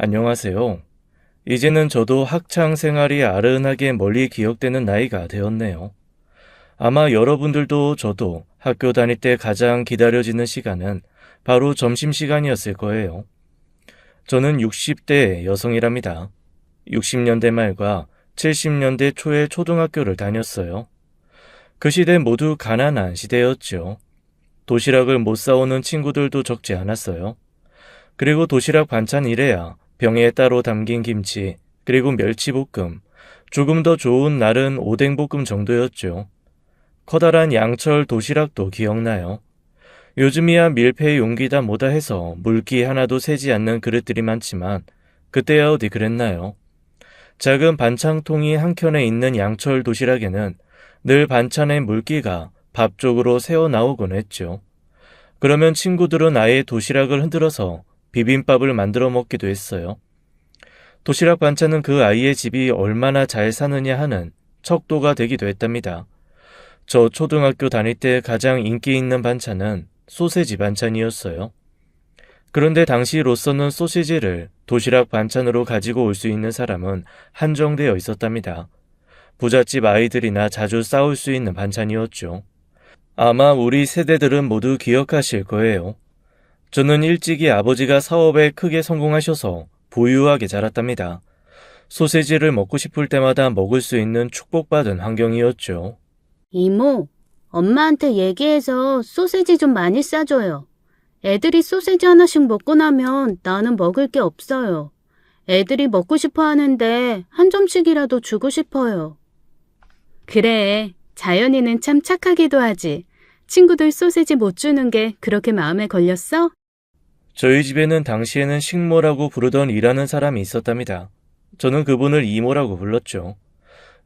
안녕하세요. 이제는 저도 학창 생활이 아른하게 멀리 기억되는 나이가 되었네요. 아마 여러분들도 저도 학교 다닐 때 가장 기다려지는 시간은 바로 점심시간이었을 거예요. 저는 60대 여성이랍니다. 60년대 말과 70년대 초에 초등학교를 다녔어요. 그 시대 모두 가난한 시대였죠. 도시락을 못 사오는 친구들도 적지 않았어요. 그리고 도시락 반찬 이래야 병에 따로 담긴 김치, 그리고 멸치볶음, 조금 더 좋은 날은 오뎅볶음 정도였죠. 커다란 양철 도시락도 기억나요. 요즘이야 밀폐 용기다 뭐다 해서 물기 하나도 새지 않는 그릇들이 많지만 그때야 어디 그랬나요? 작은 반찬통이 한켠에 있는 양철 도시락에는 늘 반찬의 물기가 밥 쪽으로 새어 나오곤 했죠. 그러면 친구들은 아예 도시락을 흔들어서 비빔밥을 만들어 먹기도 했어요. 도시락 반찬은 그 아이의 집이 얼마나 잘 사느냐 하는 척도가 되기도 했답니다. 저 초등학교 다닐 때 가장 인기 있는 반찬은 소세지 반찬이었어요. 그런데 당시로서는 소시지를 도시락 반찬으로 가지고 올 수 있는 사람은 한정되어 있었답니다. 부잣집 아이들이나 자주 싸울 수 있는 반찬이었죠. 아마 우리 세대들은 모두 기억하실 거예요. 저는 일찍이 아버지가 사업에 크게 성공하셔서 부유하게 자랐답니다. 소세지를 먹고 싶을 때마다 먹을 수 있는 축복받은 환경이었죠. 이모, 엄마한테 얘기해서 소세지 좀 많이 싸줘요. 애들이 소세지 하나씩 먹고 나면 나는 먹을 게 없어요. 애들이 먹고 싶어 하는데 한 점씩이라도 주고 싶어요. 그래, 자연이는 참 착하기도 하지. 친구들 소세지 못 주는 게 그렇게 마음에 걸렸어? 저희 집에는 당시에는 식모라고 부르던 일하는 사람이 있었답니다. 저는 그분을 이모라고 불렀죠.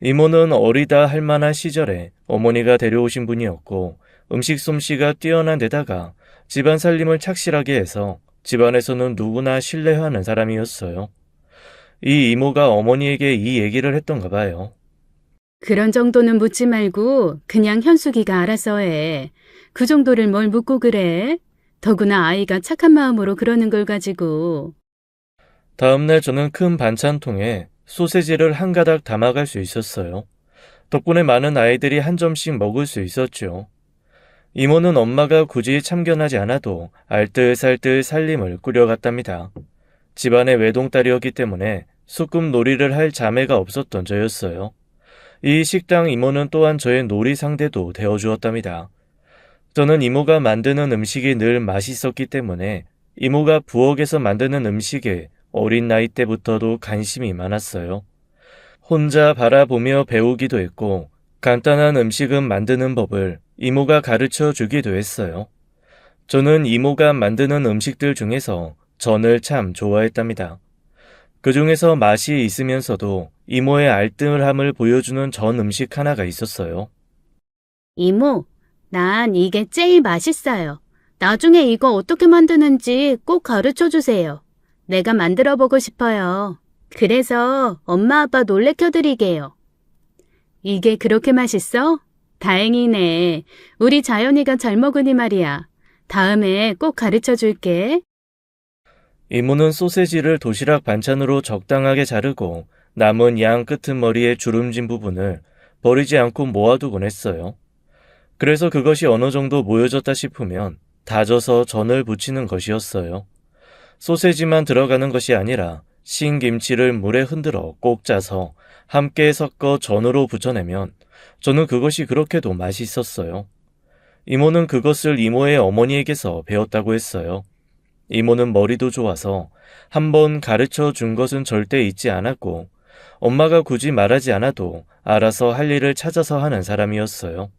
이모는 어리다 할 만한 시절에 어머니가 데려오신 분이었고 음식 솜씨가 뛰어난 데다가 집안 살림을 착실하게 해서 집안에서는 누구나 신뢰하는 사람이었어요. 이 이모가 어머니에게 이 얘기를 했던가 봐요. 그런 정도는 묻지 말고 그냥 현숙이가 알아서 해. 그 정도를 뭘 묻고 그래? 더구나 아이가 착한 마음으로 그러는 걸 가지고. 다음날 저는 큰 반찬통에 소세지를 한 가닥 담아갈 수 있었어요. 덕분에 많은 아이들이 한 점씩 먹을 수 있었죠. 이모는 엄마가 굳이 참견하지 않아도 알뜰살뜰 살림을 꾸려갔답니다. 집안의 외동딸이었기 때문에 소꿉 놀이를 할 자매가 없었던 저였어요. 이 식당 이모는 또한 저의 놀이 상대도 되어주었답니다. 저는 이모가 만드는 음식이 늘 맛있었기 때문에 이모가 부엌에서 만드는 음식에 어린 나이 때부터도 관심이 많았어요. 혼자 바라보며 배우기도 했고 간단한 음식은 만드는 법을 이모가 가르쳐 주기도 했어요. 저는 이모가 만드는 음식들 중에서 전을 참 좋아했답니다. 그 중에서 맛이 있으면서도 이모의 알뜰함을 보여주는 전 음식 하나가 있었어요. 이모, 난 이게 제일 맛있어요. 나중에 이거 어떻게 만드는지 꼭 가르쳐 주세요. 내가 만들어 보고 싶어요. 그래서 엄마 아빠 놀래켜 드리게요. 이게 그렇게 맛있어? 다행이네. 우리 자연이가 잘 먹으니 말이야. 다음에 꼭 가르쳐 줄게. 이모는 소세지를 도시락 반찬으로 적당하게 자르고 남은 양 끄트머리의 주름진 부분을 버리지 않고 모아두곤 했어요. 그래서 그것이 어느 정도 모여졌다 싶으면 다져서 전을 부치는 것이었어요. 소세지만 들어가는 것이 아니라 신김치를 물에 흔들어 꼭 짜서 함께 섞어 전으로 부쳐내면 저는 그것이 그렇게도 맛있었어요. 이모는 그것을 이모의 어머니에게서 배웠다고 했어요. 이모는 머리도 좋아서 한번 가르쳐 준 것은 절대 잊지 않았고 엄마가 굳이 말하지 않아도 알아서 할 일을 찾아서 하는 사람이었어요.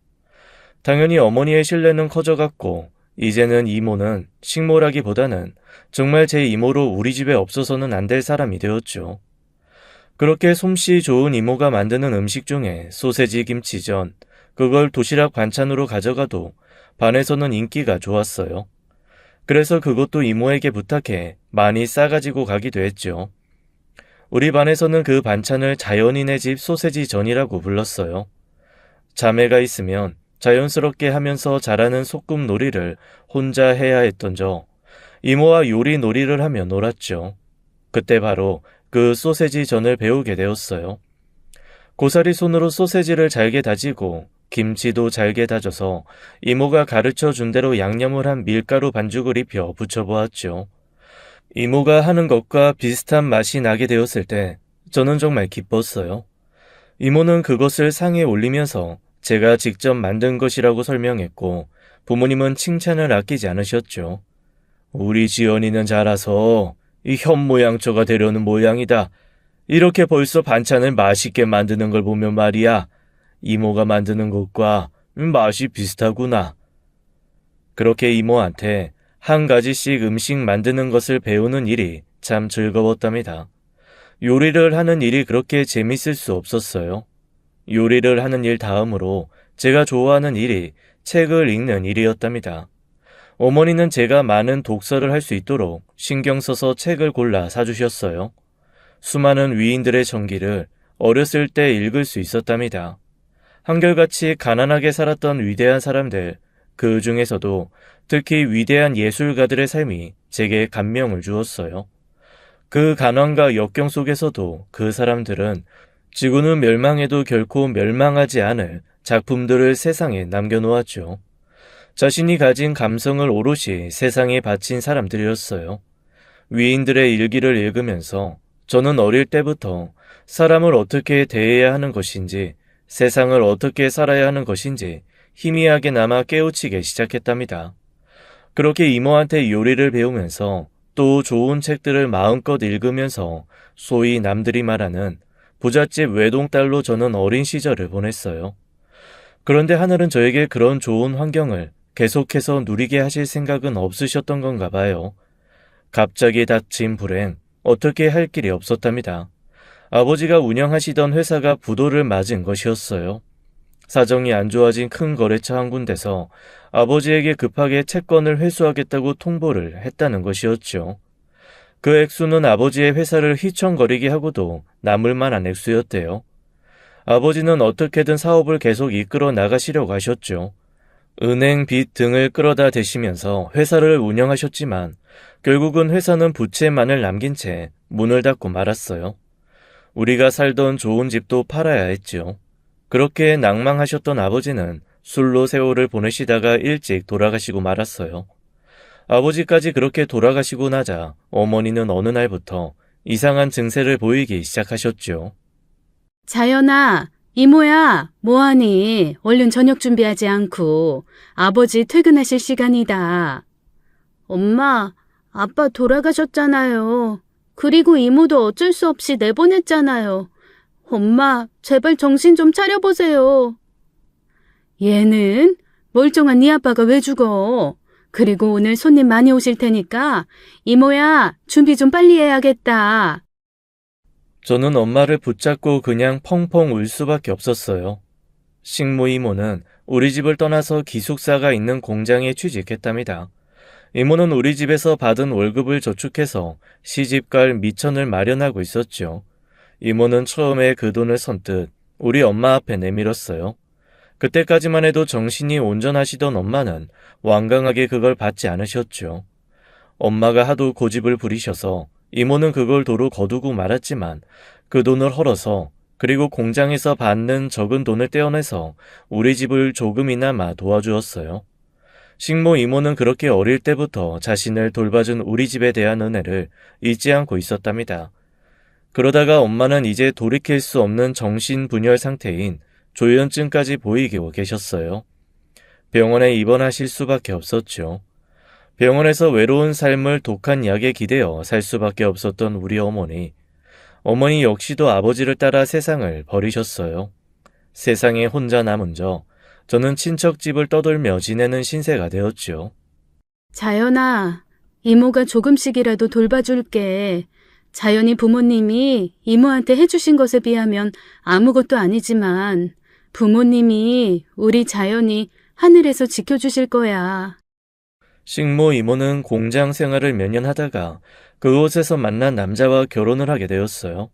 당연히 어머니의 신뢰는 커져갔고 이제는 이모는 식모라기보다는 정말 제 이모로 우리 집에 없어서는 안 될 사람이 되었죠. 그렇게 솜씨 좋은 이모가 만드는 음식 중에 소세지 김치전, 그걸 도시락 반찬으로 가져가도 반에서는 인기가 좋았어요. 그래서 그것도 이모에게 부탁해 많이 싸가지고 가기도 했죠. 우리 반에서는 그 반찬을 자연인의 집 소세지 전이라고 불렀어요. 자매가 있으면 자연스럽게 하면서 잘하는 소꿉 놀이를 혼자 해야 했던 저, 이모와 요리 놀이를 하며 놀았죠. 그때 바로 그 소세지 전을 배우게 되었어요. 고사리 손으로 소세지를 잘게 다지고 김치도 잘게 다져서 이모가 가르쳐 준 대로 양념을 한 밀가루 반죽을 입혀 부쳐보았죠. 이모가 하는 것과 비슷한 맛이 나게 되었을 때 저는 정말 기뻤어요. 이모는 그것을 상에 올리면서 제가 직접 만든 것이라고 설명했고 부모님은 칭찬을 아끼지 않으셨죠. 우리 지연이는 자라서 이 현모양처가 되려는 모양이다. 이렇게 벌써 반찬을 맛있게 만드는 걸 보면 말이야. 이모가 만드는 것과 맛이 비슷하구나. 그렇게 이모한테 한 가지씩 음식 만드는 것을 배우는 일이 참 즐거웠답니다. 요리를 하는 일이 그렇게 재밌을 수 없었어요. 요리를 하는 일 다음으로 제가 좋아하는 일이 책을 읽는 일이었답니다. 어머니는 제가 많은 독서를 할 수 있도록 신경 써서 책을 골라 사주셨어요. 수많은 위인들의 전기를 어렸을 때 읽을 수 있었답니다. 한결같이 가난하게 살았던 위대한 사람들, 그 중에서도 특히 위대한 예술가들의 삶이 제게 감명을 주었어요. 그 가난과 역경 속에서도 그 사람들은 지구는 멸망해도 결코 멸망하지 않을 작품들을 세상에 남겨놓았죠. 자신이 가진 감성을 오롯이 세상에 바친 사람들이었어요. 위인들의 일기를 읽으면서 저는 어릴 때부터 사람을 어떻게 대해야 하는 것인지, 세상을 어떻게 살아야 하는 것인지 희미하게나마 깨우치게 시작했답니다. 그렇게 이모한테 요리를 배우면서 또 좋은 책들을 마음껏 읽으면서 소위 남들이 말하는 부잣집 외동딸로 저는 어린 시절을 보냈어요. 그런데 하늘은 저에게 그런 좋은 환경을 계속해서 누리게 하실 생각은 없으셨던 건가 봐요. 갑자기 닥친 불행, 어떻게 할 길이 없었답니다. 아버지가 운영하시던 회사가 부도를 맞은 것이었어요. 사정이 안 좋아진 큰 거래처 한 군데서 아버지에게 급하게 채권을 회수하겠다고 통보를 했다는 것이었죠. 그 액수는 아버지의 회사를 휘청거리게 하고도 남을 만한 액수였대요. 아버지는 어떻게든 사업을 계속 이끌어 나가시려고 하셨죠. 은행 빚 등을 끌어다 대시면서 회사를 운영하셨지만 결국은 회사는 부채만을 남긴 채 문을 닫고 말았어요. 우리가 살던 좋은 집도 팔아야 했죠. 그렇게 낭망하셨던 아버지는 술로 세월을 보내시다가 일찍 돌아가시고 말았어요. 아버지까지 그렇게 돌아가시고 나자 어머니는 어느 날부터 이상한 증세를 보이기 시작하셨죠. 자연아, 이모야, 뭐하니? 얼른 저녁 준비하지 않고 아버지 퇴근하실 시간이다. 엄마, 아빠 돌아가셨잖아요. 그리고 이모도 어쩔 수 없이 내보냈잖아요. 엄마, 제발 정신 좀 차려보세요. 얘는 멀쩡한 네 아빠가 왜 죽어? 그리고 오늘 손님 많이 오실 테니까 이모야, 준비 좀 빨리 해야겠다. 저는 엄마를 붙잡고 그냥 펑펑 울 수밖에 없었어요. 식모 이모는 우리 집을 떠나서 기숙사가 있는 공장에 취직했답니다. 이모는 우리 집에서 받은 월급을 저축해서 시집갈 미천을 마련하고 있었죠. 이모는 처음에 그 돈을 선뜻 우리 엄마 앞에 내밀었어요. 그때까지만 해도 정신이 온전하시던 엄마는 완강하게 그걸 받지 않으셨죠. 엄마가 하도 고집을 부리셔서 이모는 그걸 도로 거두고 말았지만 그 돈을 헐어서 그리고 공장에서 받는 적은 돈을 떼어내서 우리 집을 조금이나마 도와주었어요. 식모 이모는 그렇게 어릴 때부터 자신을 돌봐준 우리 집에 대한 은혜를 잊지 않고 있었답니다. 그러다가 엄마는 이제 돌이킬 수 없는 정신분열 상태인 조현증까지 보이고 계셨어요. 병원에 입원하실 수밖에 없었죠. 병원에서 외로운 삶을 독한 약에 기대어 살 수밖에 없었던 우리 어머니. 어머니 역시도 아버지를 따라 세상을 버리셨어요. 세상에 혼자 남은 저는 친척집을 떠돌며 지내는 신세가 되었죠. 자연아, 이모가 조금씩이라도 돌봐줄게. 자연이 부모님이 이모한테 해주신 것에 비하면 아무것도 아니지만 부모님이 우리 자연이 하늘에서 지켜주실 거야. 식모 이모는 공장 생활을 몇 년 하다가 그곳에서 만난 남자와 결혼을 하게 되었어요.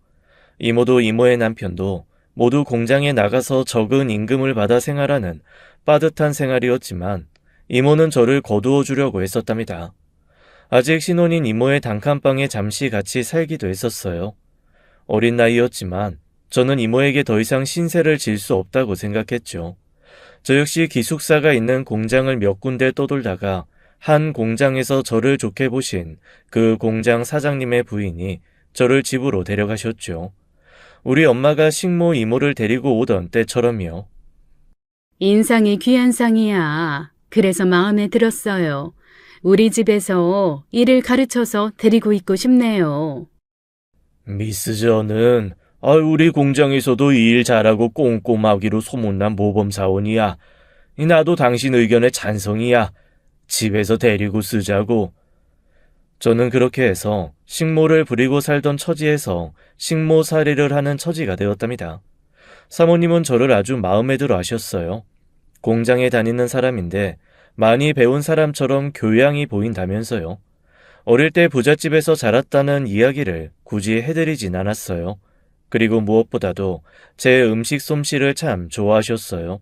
이모도 이모의 남편도 모두 공장에 나가서 적은 임금을 받아 생활하는 빠듯한 생활이었지만 이모는 저를 거두어 주려고 했었답니다. 아직 신혼인 이모의 단칸방에 잠시 같이 살기도 했었어요. 어린 나이였지만 저는 이모에게 더 이상 신세를 질 수 없다고 생각했죠. 저 역시 기숙사가 있는 공장을 몇 군데 떠돌다가 한 공장에서 저를 좋게 보신 그 공장 사장님의 부인이 저를 집으로 데려가셨죠. 우리 엄마가 식모 이모를 데리고 오던 때처럼요. 인상이 귀한 상이야. 그래서 마음에 들었어요. 우리 집에서 일을 가르쳐서 데리고 있고 싶네요. 미스 저는 우리 공장에서도 이 일 잘하고 꼼꼼하기로 소문난 모범사원이야. 나도 당신 의견에 찬성이야. 집에서 데리고 쓰자고. 저는 그렇게 해서 식모를 부리고 살던 처지에서 식모살이를 하는 처지가 되었답니다. 사모님은 저를 아주 마음에 들어 하셨어요. 공장에 다니는 사람인데 많이 배운 사람처럼 교양이 보인다면서요. 어릴 때 부잣집에서 자랐다는 이야기를 굳이 해드리진 않았어요. 그리고 무엇보다도 제 음식 솜씨를 참 좋아하셨어요.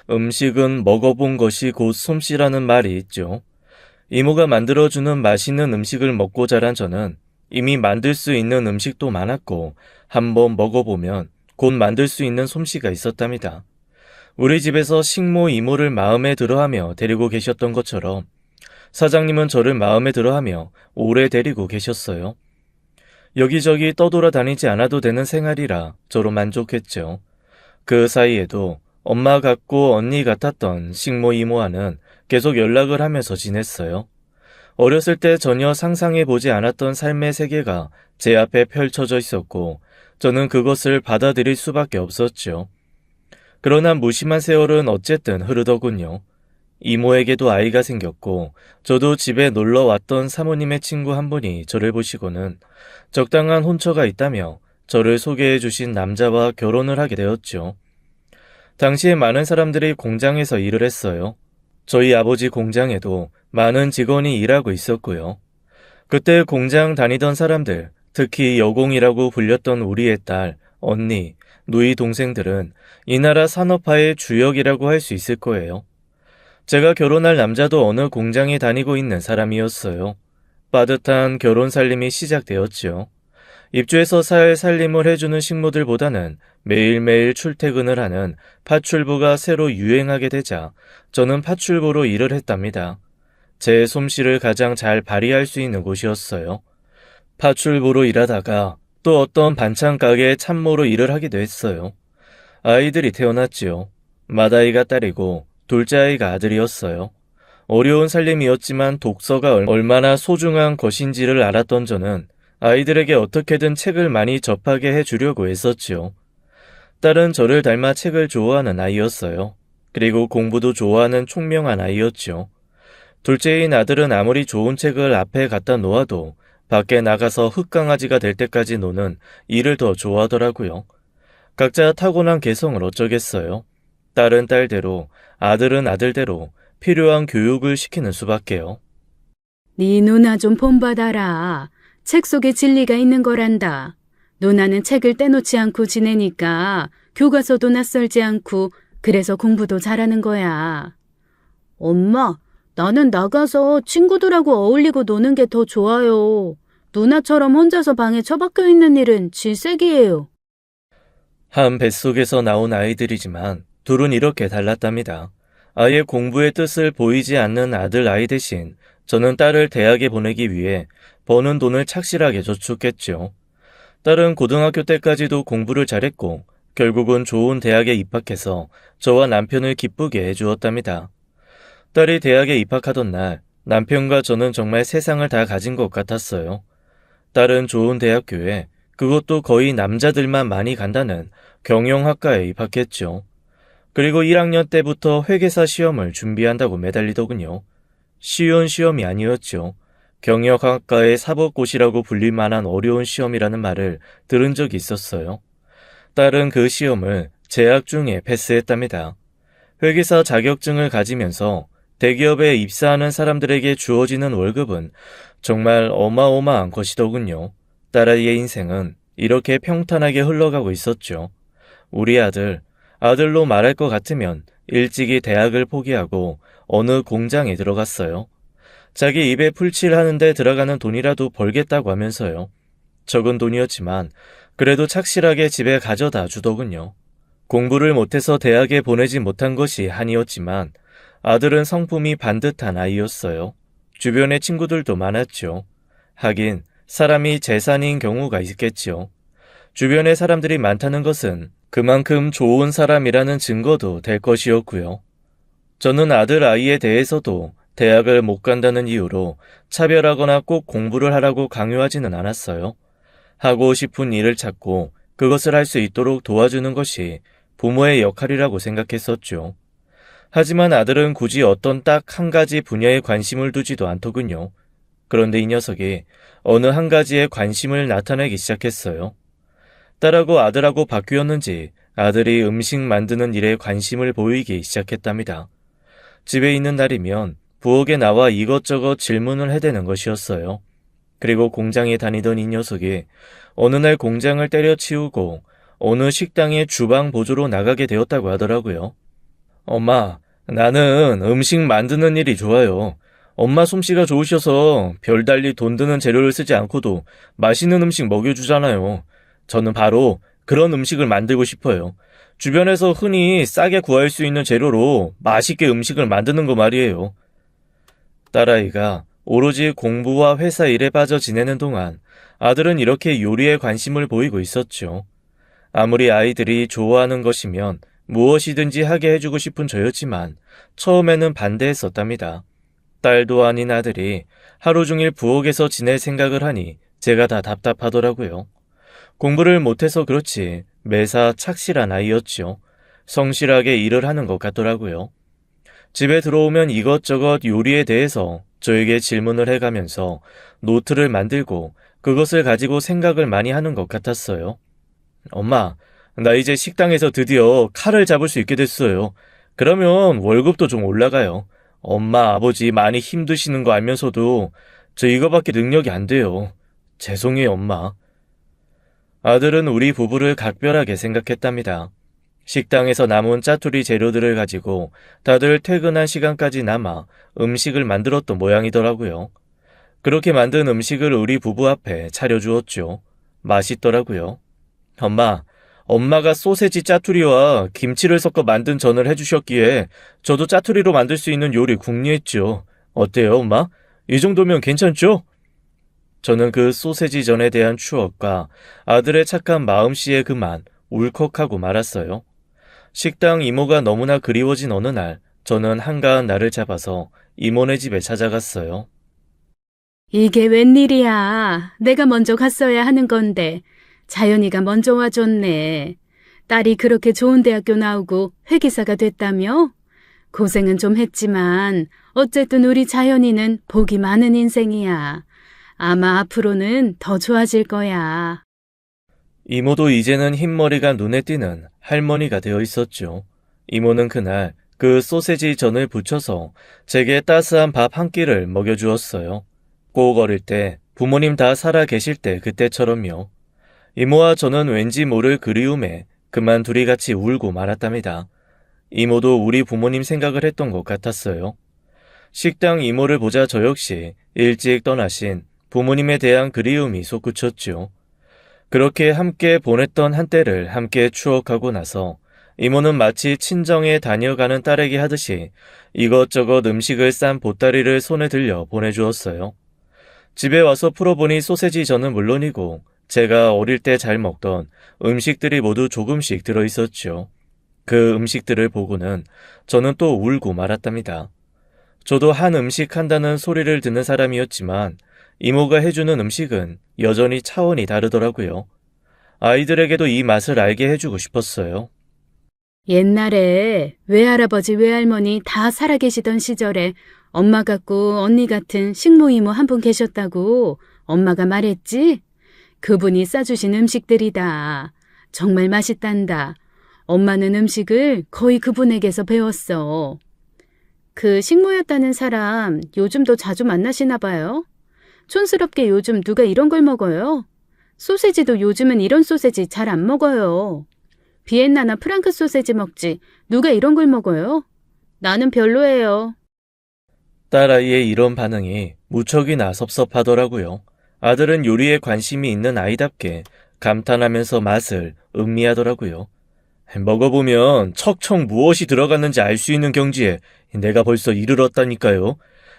음식은 먹어본 것이 곧 솜씨라는 말이 있죠. 이모가 만들어주는 맛있는 음식을 먹고 자란 저는 이미 만들 수 있는 음식도 많았고 한번 먹어보면 곧 만들 수 있는 솜씨가 있었답니다. 우리 집에서 식모 이모를 마음에 들어하며 데리고 계셨던 것처럼 사장님은 저를 마음에 들어하며 오래 데리고 계셨어요. 여기저기 떠돌아다니지 않아도 되는 생활이라 저로 만족했죠. 그 사이에도 엄마 같고 언니 같았던 식모 이모와는 계속 연락을 하면서 지냈어요. 어렸을 때 전혀 상상해보지 않았던 삶의 세계가 제 앞에 펼쳐져 있었고 저는 그것을 받아들일 수밖에 없었죠. 그러나 무심한 세월은 어쨌든 흐르더군요. 이모에게도 아이가 생겼고 저도 집에 놀러 왔던 사모님의 친구 한 분이 저를 보시고는 적당한 혼처가 있다며 저를 소개해 주신 남자와 결혼을 하게 되었죠. 당시에 많은 사람들이 공장에서 일을 했어요. 저희 아버지 공장에도 많은 직원이 일하고 있었고요. 그때 공장 다니던 사람들, 특히 여공이라고 불렸던 우리의 딸, 언니, 누이 동생들은 이 나라 산업화의 주역이라고 할 수 있을 거예요. 제가 결혼할 남자도 어느 공장에 다니고 있는 사람이었어요. 빠듯한 결혼 살림이 시작되었죠. 입주해서 살 살림을 해주는 식모들보다는 매일매일 출퇴근을 하는 파출부가 새로 유행하게 되자 저는 파출부로 일을 했답니다. 제 솜씨를 가장 잘 발휘할 수 있는 곳이었어요. 파출부로 일하다가 또 어떤 반찬 가게에 참모로 일을 하기도 했어요. 아이들이 태어났지요. 맏아이가 딸이고 둘째 아이가 아들이었어요. 어려운 살림이었지만 독서가 얼마나 소중한 것인지를 알았던 저는 아이들에게 어떻게든 책을 많이 접하게 해주려고 했었지요. 딸은 저를 닮아 책을 좋아하는 아이였어요. 그리고 공부도 좋아하는 총명한 아이였죠. 둘째인 아들은 아무리 좋은 책을 앞에 갖다 놓아도 밖에 나가서 흙강아지가 될 때까지 노는 일을 더 좋아하더라고요. 각자 타고난 개성을 어쩌겠어요. 딸은 딸대로, 아들은 아들대로 필요한 교육을 시키는 수밖에요. 네 누나 좀 본받아라. 책 속에 진리가 있는 거란다. 누나는 책을 떼놓지 않고 지내니까 교과서도 낯설지 않고 그래서 공부도 잘하는 거야. 엄마, 나는 나가서 친구들하고 어울리고 노는 게 더 좋아요. 누나처럼 혼자서 방에 처박혀 있는 일은 질색이에요. 한 뱃속에서 나온 아이들이지만 둘은 이렇게 달랐답니다. 아예 공부의 뜻을 보이지 않는 아들 아이 대신 저는 딸을 대학에 보내기 위해 버는 돈을 착실하게 저축했죠. 딸은 고등학교 때까지도 공부를 잘했고 결국은 좋은 대학에 입학해서 저와 남편을 기쁘게 해주었답니다. 딸이 대학에 입학하던 날 남편과 저는 정말 세상을 다 가진 것 같았어요. 딸은 좋은 대학교에, 그것도 거의 남자들만 많이 간다는 경영학과에 입학했죠. 그리고 1학년 때부터 회계사 시험을 준비한다고 매달리더군요. 쉬운 시험이 아니었죠. 경영학과의 사법고시라고 불릴 만한 어려운 시험이라는 말을 들은 적이 있었어요. 딸은 그 시험을 재학 중에 패스했답니다. 회계사 자격증을 가지면서 대기업에 입사하는 사람들에게 주어지는 월급은 정말 어마어마한 것이더군요. 딸아이의 인생은 이렇게 평탄하게 흘러가고 있었죠. 우리 아들로 말할 것 같으면 일찍이 대학을 포기하고 어느 공장에 들어갔어요. 자기 입에 풀칠하는데 들어가는 돈이라도 벌겠다고 하면서요. 적은 돈이었지만 그래도 착실하게 집에 가져다 주더군요. 공부를 못해서 대학에 보내지 못한 것이 한이었지만 아들은 성품이 반듯한 아이였어요. 주변에 친구들도 많았죠. 하긴 사람이 재산인 경우가 있겠지요. 주변에 사람들이 많다는 것은 그만큼 좋은 사람이라는 증거도 될 것이었고요. 저는 아들 아이에 대해서도 대학을 못 간다는 이유로 차별하거나 꼭 공부를 하라고 강요하지는 않았어요. 하고 싶은 일을 찾고 그것을 할 수 있도록 도와주는 것이 부모의 역할이라고 생각했었죠. 하지만 아들은 굳이 어떤 딱 한 가지 분야에 관심을 두지도 않더군요. 그런데 이 녀석이 어느 한 가지에 관심을 나타내기 시작했어요. 딸하고 아들하고 바뀌었는지 아들이 음식 만드는 일에 관심을 보이기 시작했답니다. 집에 있는 날이면 부엌에 나와 이것저것 질문을 해대는 것이었어요. 그리고 공장에 다니던 이 녀석이 어느 날 공장을 때려치우고 어느 식당의 주방 보조로 나가게 되었다고 하더라고요. 엄마, 나는 음식 만드는 일이 좋아요. 엄마 솜씨가 좋으셔서 별달리 돈 드는 재료를 쓰지 않고도 맛있는 음식 먹여주잖아요. 저는 바로 그런 음식을 만들고 싶어요. 주변에서 흔히 싸게 구할 수 있는 재료로 맛있게 음식을 만드는 거 말이에요. 딸아이가 오로지 공부와 회사 일에 빠져 지내는 동안 아들은 이렇게 요리에 관심을 보이고 있었죠. 아무리 아이들이 좋아하는 것이면 무엇이든지 하게 해주고 싶은 저였지만 처음에는 반대했었답니다. 딸도 아닌 아들이 하루 종일 부엌에서 지낼 생각을 하니 제가 다 답답하더라고요. 공부를 못해서 그렇지 매사 착실한 아이였죠. 성실하게 일을 하는 것 같더라고요. 집에 들어오면 이것저것 요리에 대해서 저에게 질문을 해가면서 노트를 만들고 그것을 가지고 생각을 많이 하는 것 같았어요. 엄마, 나 이제 식당에서 드디어 칼을 잡을 수 있게 됐어요. 그러면 월급도 좀 올라가요. 엄마, 아버지 많이 힘드시는 거 알면서도 저 이거밖에 능력이 안 돼요. 죄송해요, 엄마. 아들은 우리 부부를 각별하게 생각했답니다. 식당에서 남은 짜투리 재료들을 가지고 다들 퇴근한 시간까지 남아 음식을 만들었던 모양이더라고요. 그렇게 만든 음식을 우리 부부 앞에 차려주었죠. 맛있더라고요. 엄마가 소세지 짜투리와 김치를 섞어 만든 전을 해주셨기에 저도 짜투리로 만들 수 있는 요리 궁리했죠. 어때요, 엄마? 이 정도면 괜찮죠? 저는 그 소세지 전에 대한 추억과 아들의 착한 마음씨에 그만 울컥하고 말았어요. 식당 이모가 너무나 그리워진 어느 날, 저는 한가한 날을 잡아서 이모네 집에 찾아갔어요. 이게 웬일이야. 내가 먼저 갔어야 하는 건데 자연이가 먼저 와줬네. 딸이 그렇게 좋은 대학교 나오고 회계사가 됐다며? 고생은 좀 했지만 어쨌든 우리 자연이는 복이 많은 인생이야. 아마 앞으로는 더 좋아질 거야. 이모도 이제는 흰머리가 눈에 띄는 할머니가 되어 있었죠. 이모는 그날 그 소세지 전을 부쳐서 제게 따스한 밥 한 끼를 먹여주었어요. 꼭 어릴 때 부모님 다 살아 계실 때 그때처럼요. 이모와 저는 왠지 모를 그리움에 그만 둘이 같이 울고 말았답니다. 이모도 우리 부모님 생각을 했던 것 같았어요. 식당 이모를 보자 저 역시 일찍 떠나신 부모님에 대한 그리움이 솟구쳤죠. 그렇게 함께 보냈던 한때를 함께 추억하고 나서 이모는 마치 친정에 다녀가는 딸에게 하듯이 이것저것 음식을 싼 보따리를 손에 들려 보내주었어요. 집에 와서 풀어보니 소세지 전은 물론이고 제가 어릴 때 잘 먹던 음식들이 모두 조금씩 들어있었죠. 그 음식들을 보고는 저는 또 울고 말았답니다. 저도 한 음식 한다는 소리를 듣는 사람이었지만 이모가 해주는 음식은 여전히 차원이 다르더라고요. 아이들에게도 이 맛을 알게 해주고 싶었어요. 옛날에 외할아버지 외할머니 다 살아계시던 시절에 엄마 같고 언니 같은 식모이모 한 분 계셨다고 엄마가 말했지? 그분이 싸주신 음식들이다. 정말 맛있단다. 엄마는 음식을 거의 그분에게서 배웠어. 그 식모였다는 사람 요즘도 자주 만나시나 봐요? 촌스럽게 요즘 누가 이런 걸 먹어요? 소세지도 요즘은 이런 소세지 잘 안 먹어요. 비엔나나 프랑크 소세지 먹지 누가 이런 걸 먹어요? 나는 별로예요. 딸아이의 이런 반응이 무척이나 섭섭하더라고요. 아들은 요리에 관심이 있는 아이답게 감탄하면서 맛을 음미하더라고요. 먹어보면 척척 무엇이 들어갔는지 알 수 있는 경지에 내가 벌써 이르렀다니까요.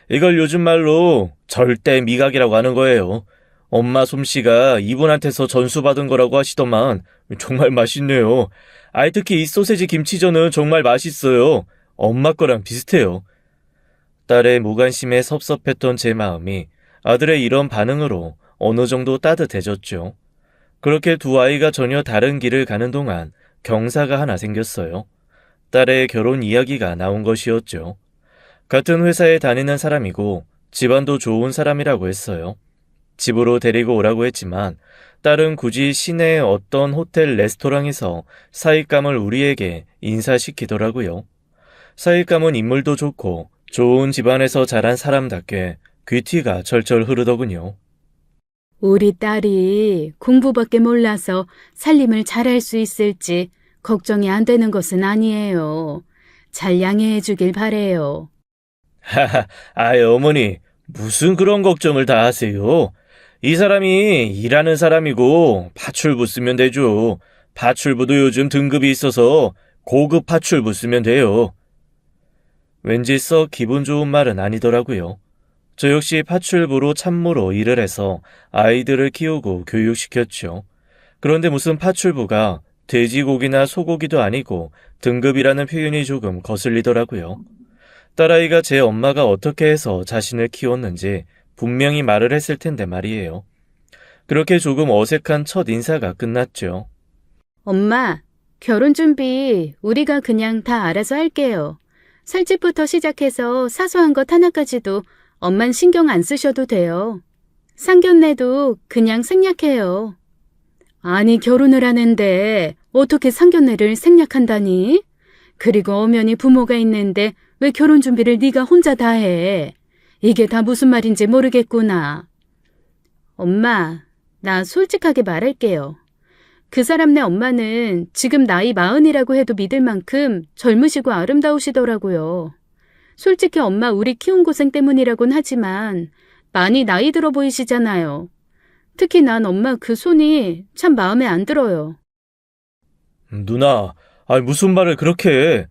이걸 요즘 말로 절대 미각이라고 하는 거예요. 엄마 솜씨가 이분한테서 전수받은 거라고 하시더만 정말 맛있네요. 특히 이 소세지 김치전은 정말 맛있어요. 엄마 거랑 비슷해요. 딸의 무관심에 섭섭했던 제 마음이 아들의 이런 반응으로 어느 정도 따뜻해졌죠. 그렇게 두 아이가 전혀 다른 길을 가는 동안 경사가 하나 생겼어요. 딸의 결혼 이야기가 나온 것이었죠. 같은 회사에 다니는 사람이고 집안도 좋은 사람이라고 했어요. 집으로 데리고 오라고 했지만 딸은 굳이 시내의 어떤 호텔 레스토랑에서 사윗감을 우리에게 인사시키더라고요. 사윗감은 인물도 좋고 좋은 집안에서 자란 사람답게 귀티가 철철 흐르더군요. 우리 딸이 공부밖에 몰라서 살림을 잘할 수 있을지 걱정이 안 되는 것은 아니에요. 잘 양해해 주길 바래요. 하하, 어머니, 무슨 그런 걱정을 다 하세요? 이 사람이 일하는 사람이고 파출부 쓰면 되죠. 파출부도 요즘 등급이 있어서 고급 파출부 쓰면 돼요. 왠지 썩 기분 좋은 말은 아니더라고요. 저 역시 파출부로 참모로 일을 해서 아이들을 키우고 교육시켰죠. 그런데 무슨 파출부가 돼지고기나 소고기도 아니고 등급이라는 표현이 조금 거슬리더라고요. 딸아이가 제 엄마가 어떻게 해서 자신을 키웠는지 분명히 말을 했을 텐데 말이에요. 그렇게 조금 어색한 첫 인사가 끝났죠. 엄마, 결혼 준비 우리가 그냥 다 알아서 할게요. 살집부터 시작해서 사소한 것 하나까지도 엄만 신경 안 쓰셔도 돼요. 상견례도 그냥 생략해요. 아니, 결혼을 하는데 어떻게 상견례를 생략한다니? 그리고 엄연히 부모가 있는데 왜 결혼 준비를 네가 혼자 다 해? 이게 다 무슨 말인지 모르겠구나. 엄마, 나 솔직하게 말할게요. 그 사람네 엄마는 지금 나이 40이라고 해도 믿을 만큼 젊으시고 아름다우시더라고요. 솔직히 엄마 우리 키운 고생 때문이라곤 하지만 많이 나이 들어 보이시잖아요. 특히 난 엄마 그 손이 참 마음에 안 들어요. 누나, 무슨 말을 그렇게 해.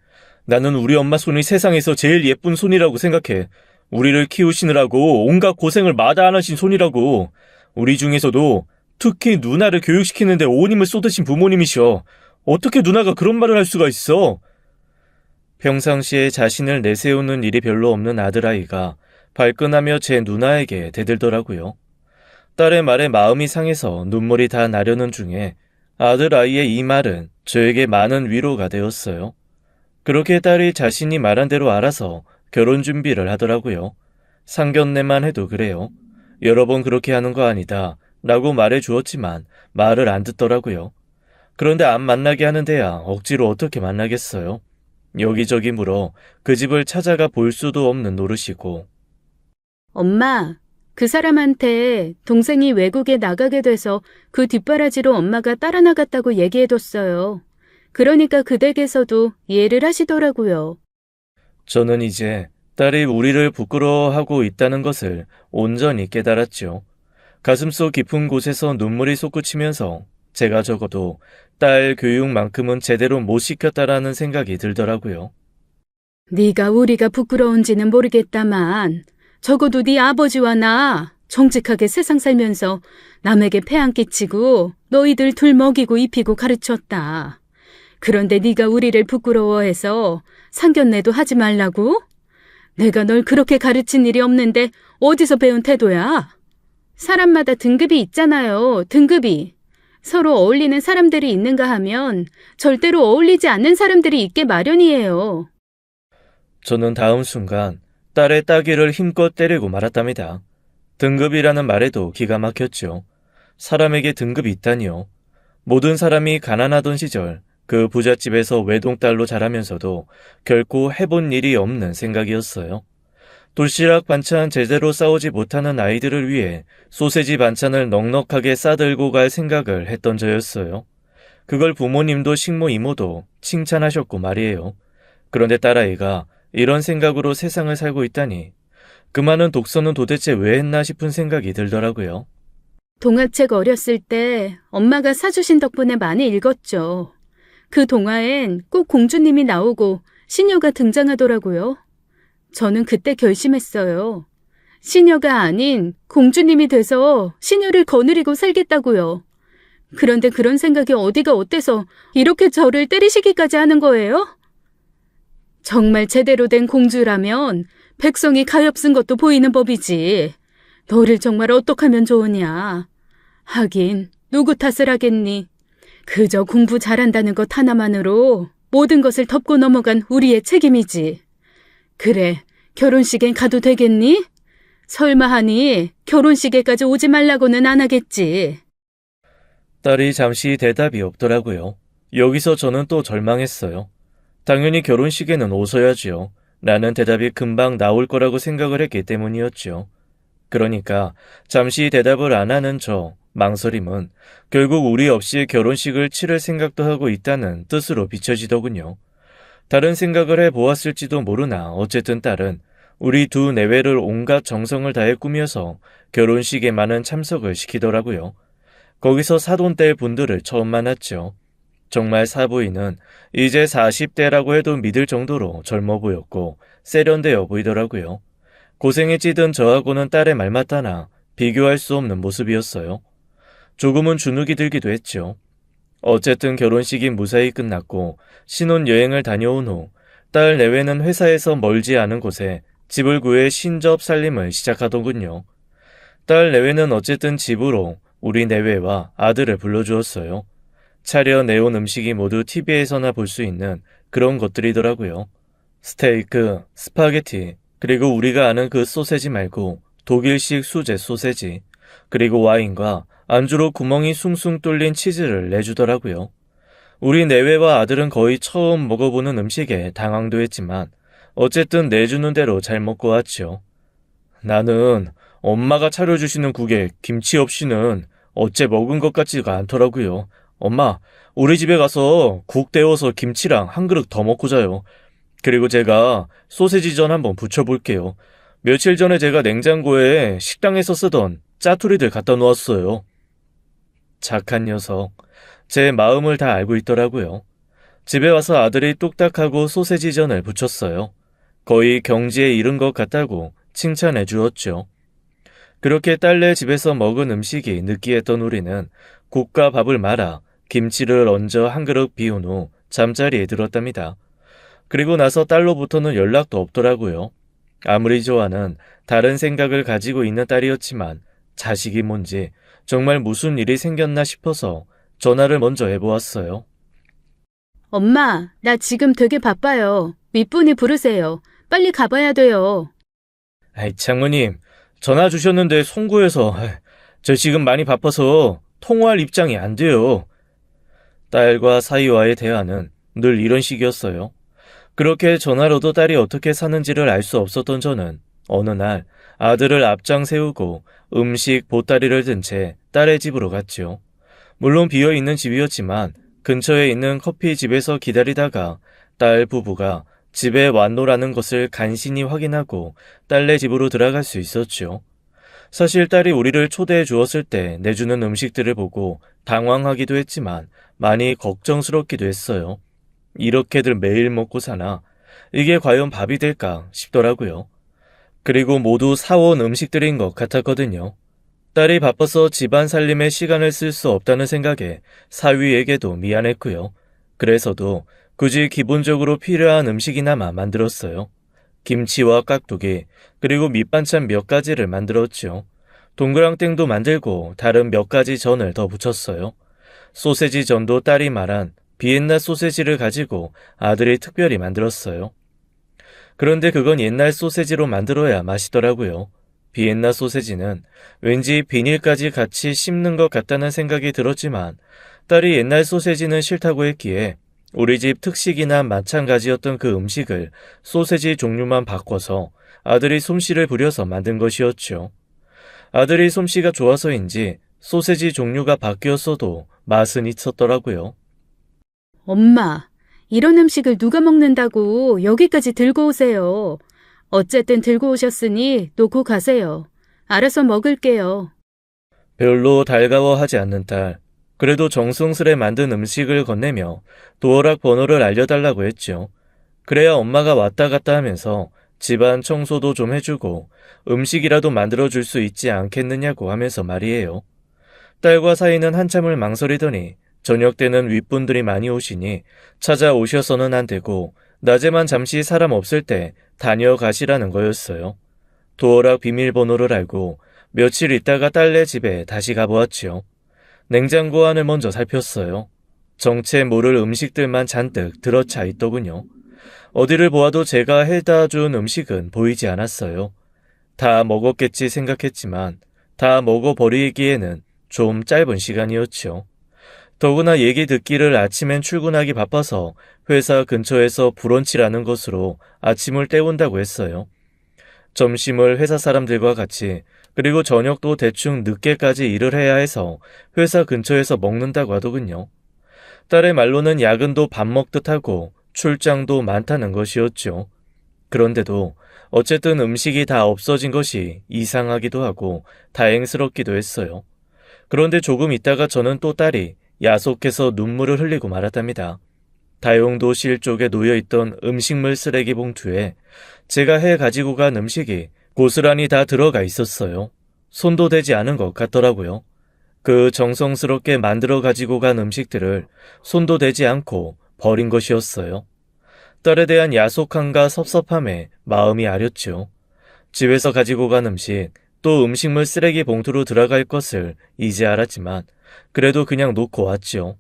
나는 우리 엄마 손이 세상에서 제일 예쁜 손이라고 생각해. 우리를 키우시느라고 온갖 고생을 마다 안 하신 손이라고. 우리 중에서도 특히 누나를 교육시키는데 온 힘을 쏟으신 부모님이셔. 어떻게 누나가 그런 말을 할 수가 있어? 평상시에 자신을 내세우는 일이 별로 없는 아들아이가 발끈하며 제 누나에게 대들더라고요. 딸의 말에 마음이 상해서 눈물이 다 나려는 중에 아들아이의 이 말은 저에게 많은 위로가 되었어요. 그렇게 딸이 자신이 말한 대로 알아서 결혼 준비를 하더라고요. 상견례만 해도 그래요. 여러 번 그렇게 하는 거 아니다 라고 말해 주었지만 말을 안 듣더라고요. 그런데 안 만나게 하는 데야 억지로 어떻게 만나겠어요. 여기저기 물어 그 집을 찾아가 볼 수도 없는 노릇이고. 엄마, 그 사람한테 동생이 외국에 나가게 돼서 그 뒷바라지로 엄마가 따라 나갔다고 얘기해뒀어요. 그러니까 그 댁에서도 이해를 하시더라고요. 저는 이제 딸이 우리를 부끄러워하고 있다는 것을 온전히 깨달았죠. 가슴속 깊은 곳에서 눈물이 솟구치면서 제가 적어도 딸 교육만큼은 제대로 못 시켰다라는 생각이 들더라고요. 네가 우리가 부끄러운지는 모르겠다만 적어도 네 아버지와 나 정직하게 세상 살면서 남에게 폐 안 끼치고 너희들 둘 먹이고 입히고 가르쳤다. 그런데 네가 우리를 부끄러워해서 상견례도 하지 말라고? 내가 널 그렇게 가르친 일이 없는데 어디서 배운 태도야? 사람마다 등급이 있잖아요. 등급이. 서로 어울리는 사람들이 있는가 하면 절대로 어울리지 않는 사람들이 있게 마련이에요. 저는 다음 순간 딸의 따귀를 힘껏 때리고 말았답니다. 등급이라는 말에도 기가 막혔죠. 사람에게 등급이 있다니요. 모든 사람이 가난하던 시절 그 부잣집에서 외동딸로 자라면서도 결코 해본 일이 없는 생각이었어요. 도시락 반찬 제대로 싸오지 못하는 아이들을 위해 소세지 반찬을 넉넉하게 싸들고 갈 생각을 했던 저였어요. 그걸 부모님도 식모 이모도 칭찬하셨고 말이에요. 그런데 딸아이가 이런 생각으로 세상을 살고 있다니 그 많은 독서는 도대체 왜 했나 싶은 생각이 들더라고요. 동화책 어렸을 때 엄마가 사주신 덕분에 많이 읽었죠. 그 동화엔 꼭 공주님이 나오고 시녀가 등장하더라고요. 저는 그때 결심했어요. 시녀가 아닌 공주님이 돼서 시녀를 거느리고 살겠다고요. 그런데 그런 생각이 어디가 어때서 이렇게 저를 때리시기까지 하는 거예요? 정말 제대로 된 공주라면 백성이 가엾은 것도 보이는 법이지. 너를 정말 어떡하면 좋으냐. 하긴 누구 탓을 하겠니. 그저 공부 잘한다는 것 하나만으로 모든 것을 덮고 넘어간 우리의 책임이지. 그래, 결혼식엔 가도 되겠니? 설마 하니 결혼식에까지 오지 말라고는 안 하겠지. 딸이 잠시 대답이 없더라고요. 여기서 저는 또 절망했어요. 당연히 결혼식에는 오셔야지요. 라는 대답이 금방 나올 거라고 생각을 했기 때문이었죠. 그러니까 잠시 대답을 안 하는 저 망설임은 결국 우리 없이 결혼식을 치를 생각도 하고 있다는 뜻으로 비춰지더군요. 다른 생각을 해보았을지도 모르나 어쨌든 딸은 우리 두 내외를 온갖 정성을 다해 꾸며서 결혼식에 많은 참석을 시키더라고요. 거기서 사돈 뗄 분들을 처음 만났죠. 정말 사부인은 이제 40대라고 해도 믿을 정도로 젊어 보였고 세련되어 보이더라고요. 고생에 찌든 저하고는 딸의 말 맞다나 비교할 수 없는 모습이었어요. 조금은 주눅이 들기도 했죠. 어쨌든 결혼식이 무사히 끝났고 신혼여행을 다녀온 후 딸 내외는 회사에서 멀지 않은 곳에 집을 구해 신접 살림을 시작하더군요. 딸 내외는 어쨌든 집으로 우리 내외와 아들을 불러주었어요. 차려 내온 음식이 모두 TV에서나 볼 수 있는 그런 것들이더라고요. 스테이크, 스파게티, 그리고 우리가 아는 그 소세지 말고 독일식 수제 소세지, 그리고 와인과 안주로 구멍이 숭숭 뚫린 치즈를 내주더라고요. 우리 내외와 아들은 거의 처음 먹어보는 음식에 당황도 했지만 어쨌든 내주는 대로 잘 먹고 왔죠. 나는 엄마가 차려주시는 국에 김치 없이는 어째 먹은 것 같지가 않더라고요. 엄마, 우리 집에 가서 국 데워서 김치랑 한 그릇 더 먹고 자요. 그리고 제가 소세지전 한번 부쳐볼게요. 며칠 전에 제가 냉장고에 식당에서 쓰던 짜투리들 갖다 놓았어요. 착한 녀석. 제 마음을 다 알고 있더라고요. 집에 와서 아들이 뚝딱하고 소세지전을 부쳤어요. 거의 경지에 이른 것 같다고 칭찬해 주었죠. 그렇게 딸네 집에서 먹은 음식이 느끼했던 우리는 국과 밥을 말아 김치를 얹어 한 그릇 비운 후 잠자리에 들었답니다. 그리고 나서 딸로부터는 연락도 없더라고요. 아무리 좋아는 다른 생각을 가지고 있는 딸이었지만 자식이 뭔지 정말 무슨 일이 생겼나 싶어서 전화를 먼저 해보았어요. 엄마, 나 지금 되게 바빠요. 윗분이 부르세요. 빨리 가봐야 돼요. 아이, 장모님, 전화 주셨는데 송구해서 저 지금 많이 바빠서 통화할 입장이 안 돼요. 딸과 사이와의 대화는 늘 이런 식이었어요. 그렇게 전화로도 딸이 어떻게 사는지를 알 수 없었던 저는 어느 날 아들을 앞장 세우고 음식 보따리를 든 채 딸의 집으로 갔죠. 물론 비어있는 집이었지만 근처에 있는 커피집에서 기다리다가 딸 부부가 집에 왔노라는 것을 간신히 확인하고 딸네 집으로 들어갈 수 있었죠. 사실 딸이 우리를 초대해 주었을 때 내주는 음식들을 보고 당황하기도 했지만 많이 걱정스럽기도 했어요. 이렇게들 매일 먹고 사나? 이게 과연 밥이 될까 싶더라고요. 그리고 모두 사온 음식들인 것 같았거든요. 딸이 바빠서 집안 살림에 시간을 쓸 수 없다는 생각에 사위에게도 미안했고요. 그래서도 굳이 기본적으로 필요한 음식이나마 만들었어요. 김치와 깍두기, 그리고 밑반찬 몇 가지를 만들었죠. 동그랑땡도 만들고 다른 몇 가지 전을 더 붙였어요. 소세지 전도 딸이 말한 비엔나 소세지를 가지고 아들이 특별히 만들었어요. 그런데 그건 옛날 소세지로 만들어야 맛있더라고요. 비엔나 소세지는 왠지 비닐까지 같이 씹는 것 같다는 생각이 들었지만 딸이 옛날 소세지는 싫다고 했기에 우리 집 특식이나 마찬가지였던 그 음식을 소세지 종류만 바꿔서 아들이 솜씨를 부려서 만든 것이었죠. 아들이 솜씨가 좋아서인지 소세지 종류가 바뀌었어도 맛은 있었더라고요. 엄마, 이런 음식을 누가 먹는다고 여기까지 들고 오세요. 어쨌든 들고 오셨으니 놓고 가세요. 알아서 먹을게요. 별로 달가워하지 않는 딸. 그래도 정성스레 만든 음식을 건네며 도어락 번호를 알려달라고 했죠. 그래야 엄마가 왔다 갔다 하면서 집안 청소도 좀 해주고 음식이라도 만들어줄 수 있지 않겠느냐고 하면서 말이에요. 딸과 사이는 한참을 망설이더니 저녁 때는 윗분들이 많이 오시니 찾아오셔서는 안 되고 낮에만 잠시 사람 없을 때 다녀가시라는 거였어요. 도어락 비밀번호를 알고 며칠 있다가 딸네 집에 다시 가보았지요. 냉장고 안을 먼저 살폈어요. 정체 모를 음식들만 잔뜩 들어차 있더군요. 어디를 보아도 제가 해다 준 음식은 보이지 않았어요. 다 먹었겠지 생각했지만 다 먹어버리기에는 좀 짧은 시간이었죠. 더구나 얘기 듣기를 아침엔 출근하기 바빠서 회사 근처에서 브런치라는 것으로 아침을 때운다고 했어요. 점심을 회사 사람들과 같이 그리고 저녁도 대충 늦게까지 일을 해야 해서 회사 근처에서 먹는다고 하더군요. 딸의 말로는 야근도 밥 먹듯 하고 출장도 많다는 것이었죠. 그런데도 어쨌든 음식이 다 없어진 것이 이상하기도 하고 다행스럽기도 했어요. 그런데 조금 있다가 저는 또 딸이 야속해서 눈물을 흘리고 말았답니다. 다용도실 쪽에 놓여있던 음식물 쓰레기 봉투에 제가 해 가지고 간 음식이 고스란히 다 들어가 있었어요. 손도 대지 않은 것 같더라고요. 그 정성스럽게 만들어 가지고 간 음식들을 손도 대지 않고 버린 것이었어요. 딸에 대한 야속함과 섭섭함에 마음이 아렸죠. 집에서 가지고 간 음식, 또 음식물 쓰레기 봉투로 들어갈 것을 이제 알았지만 그래도 그냥 놓고 왔죠.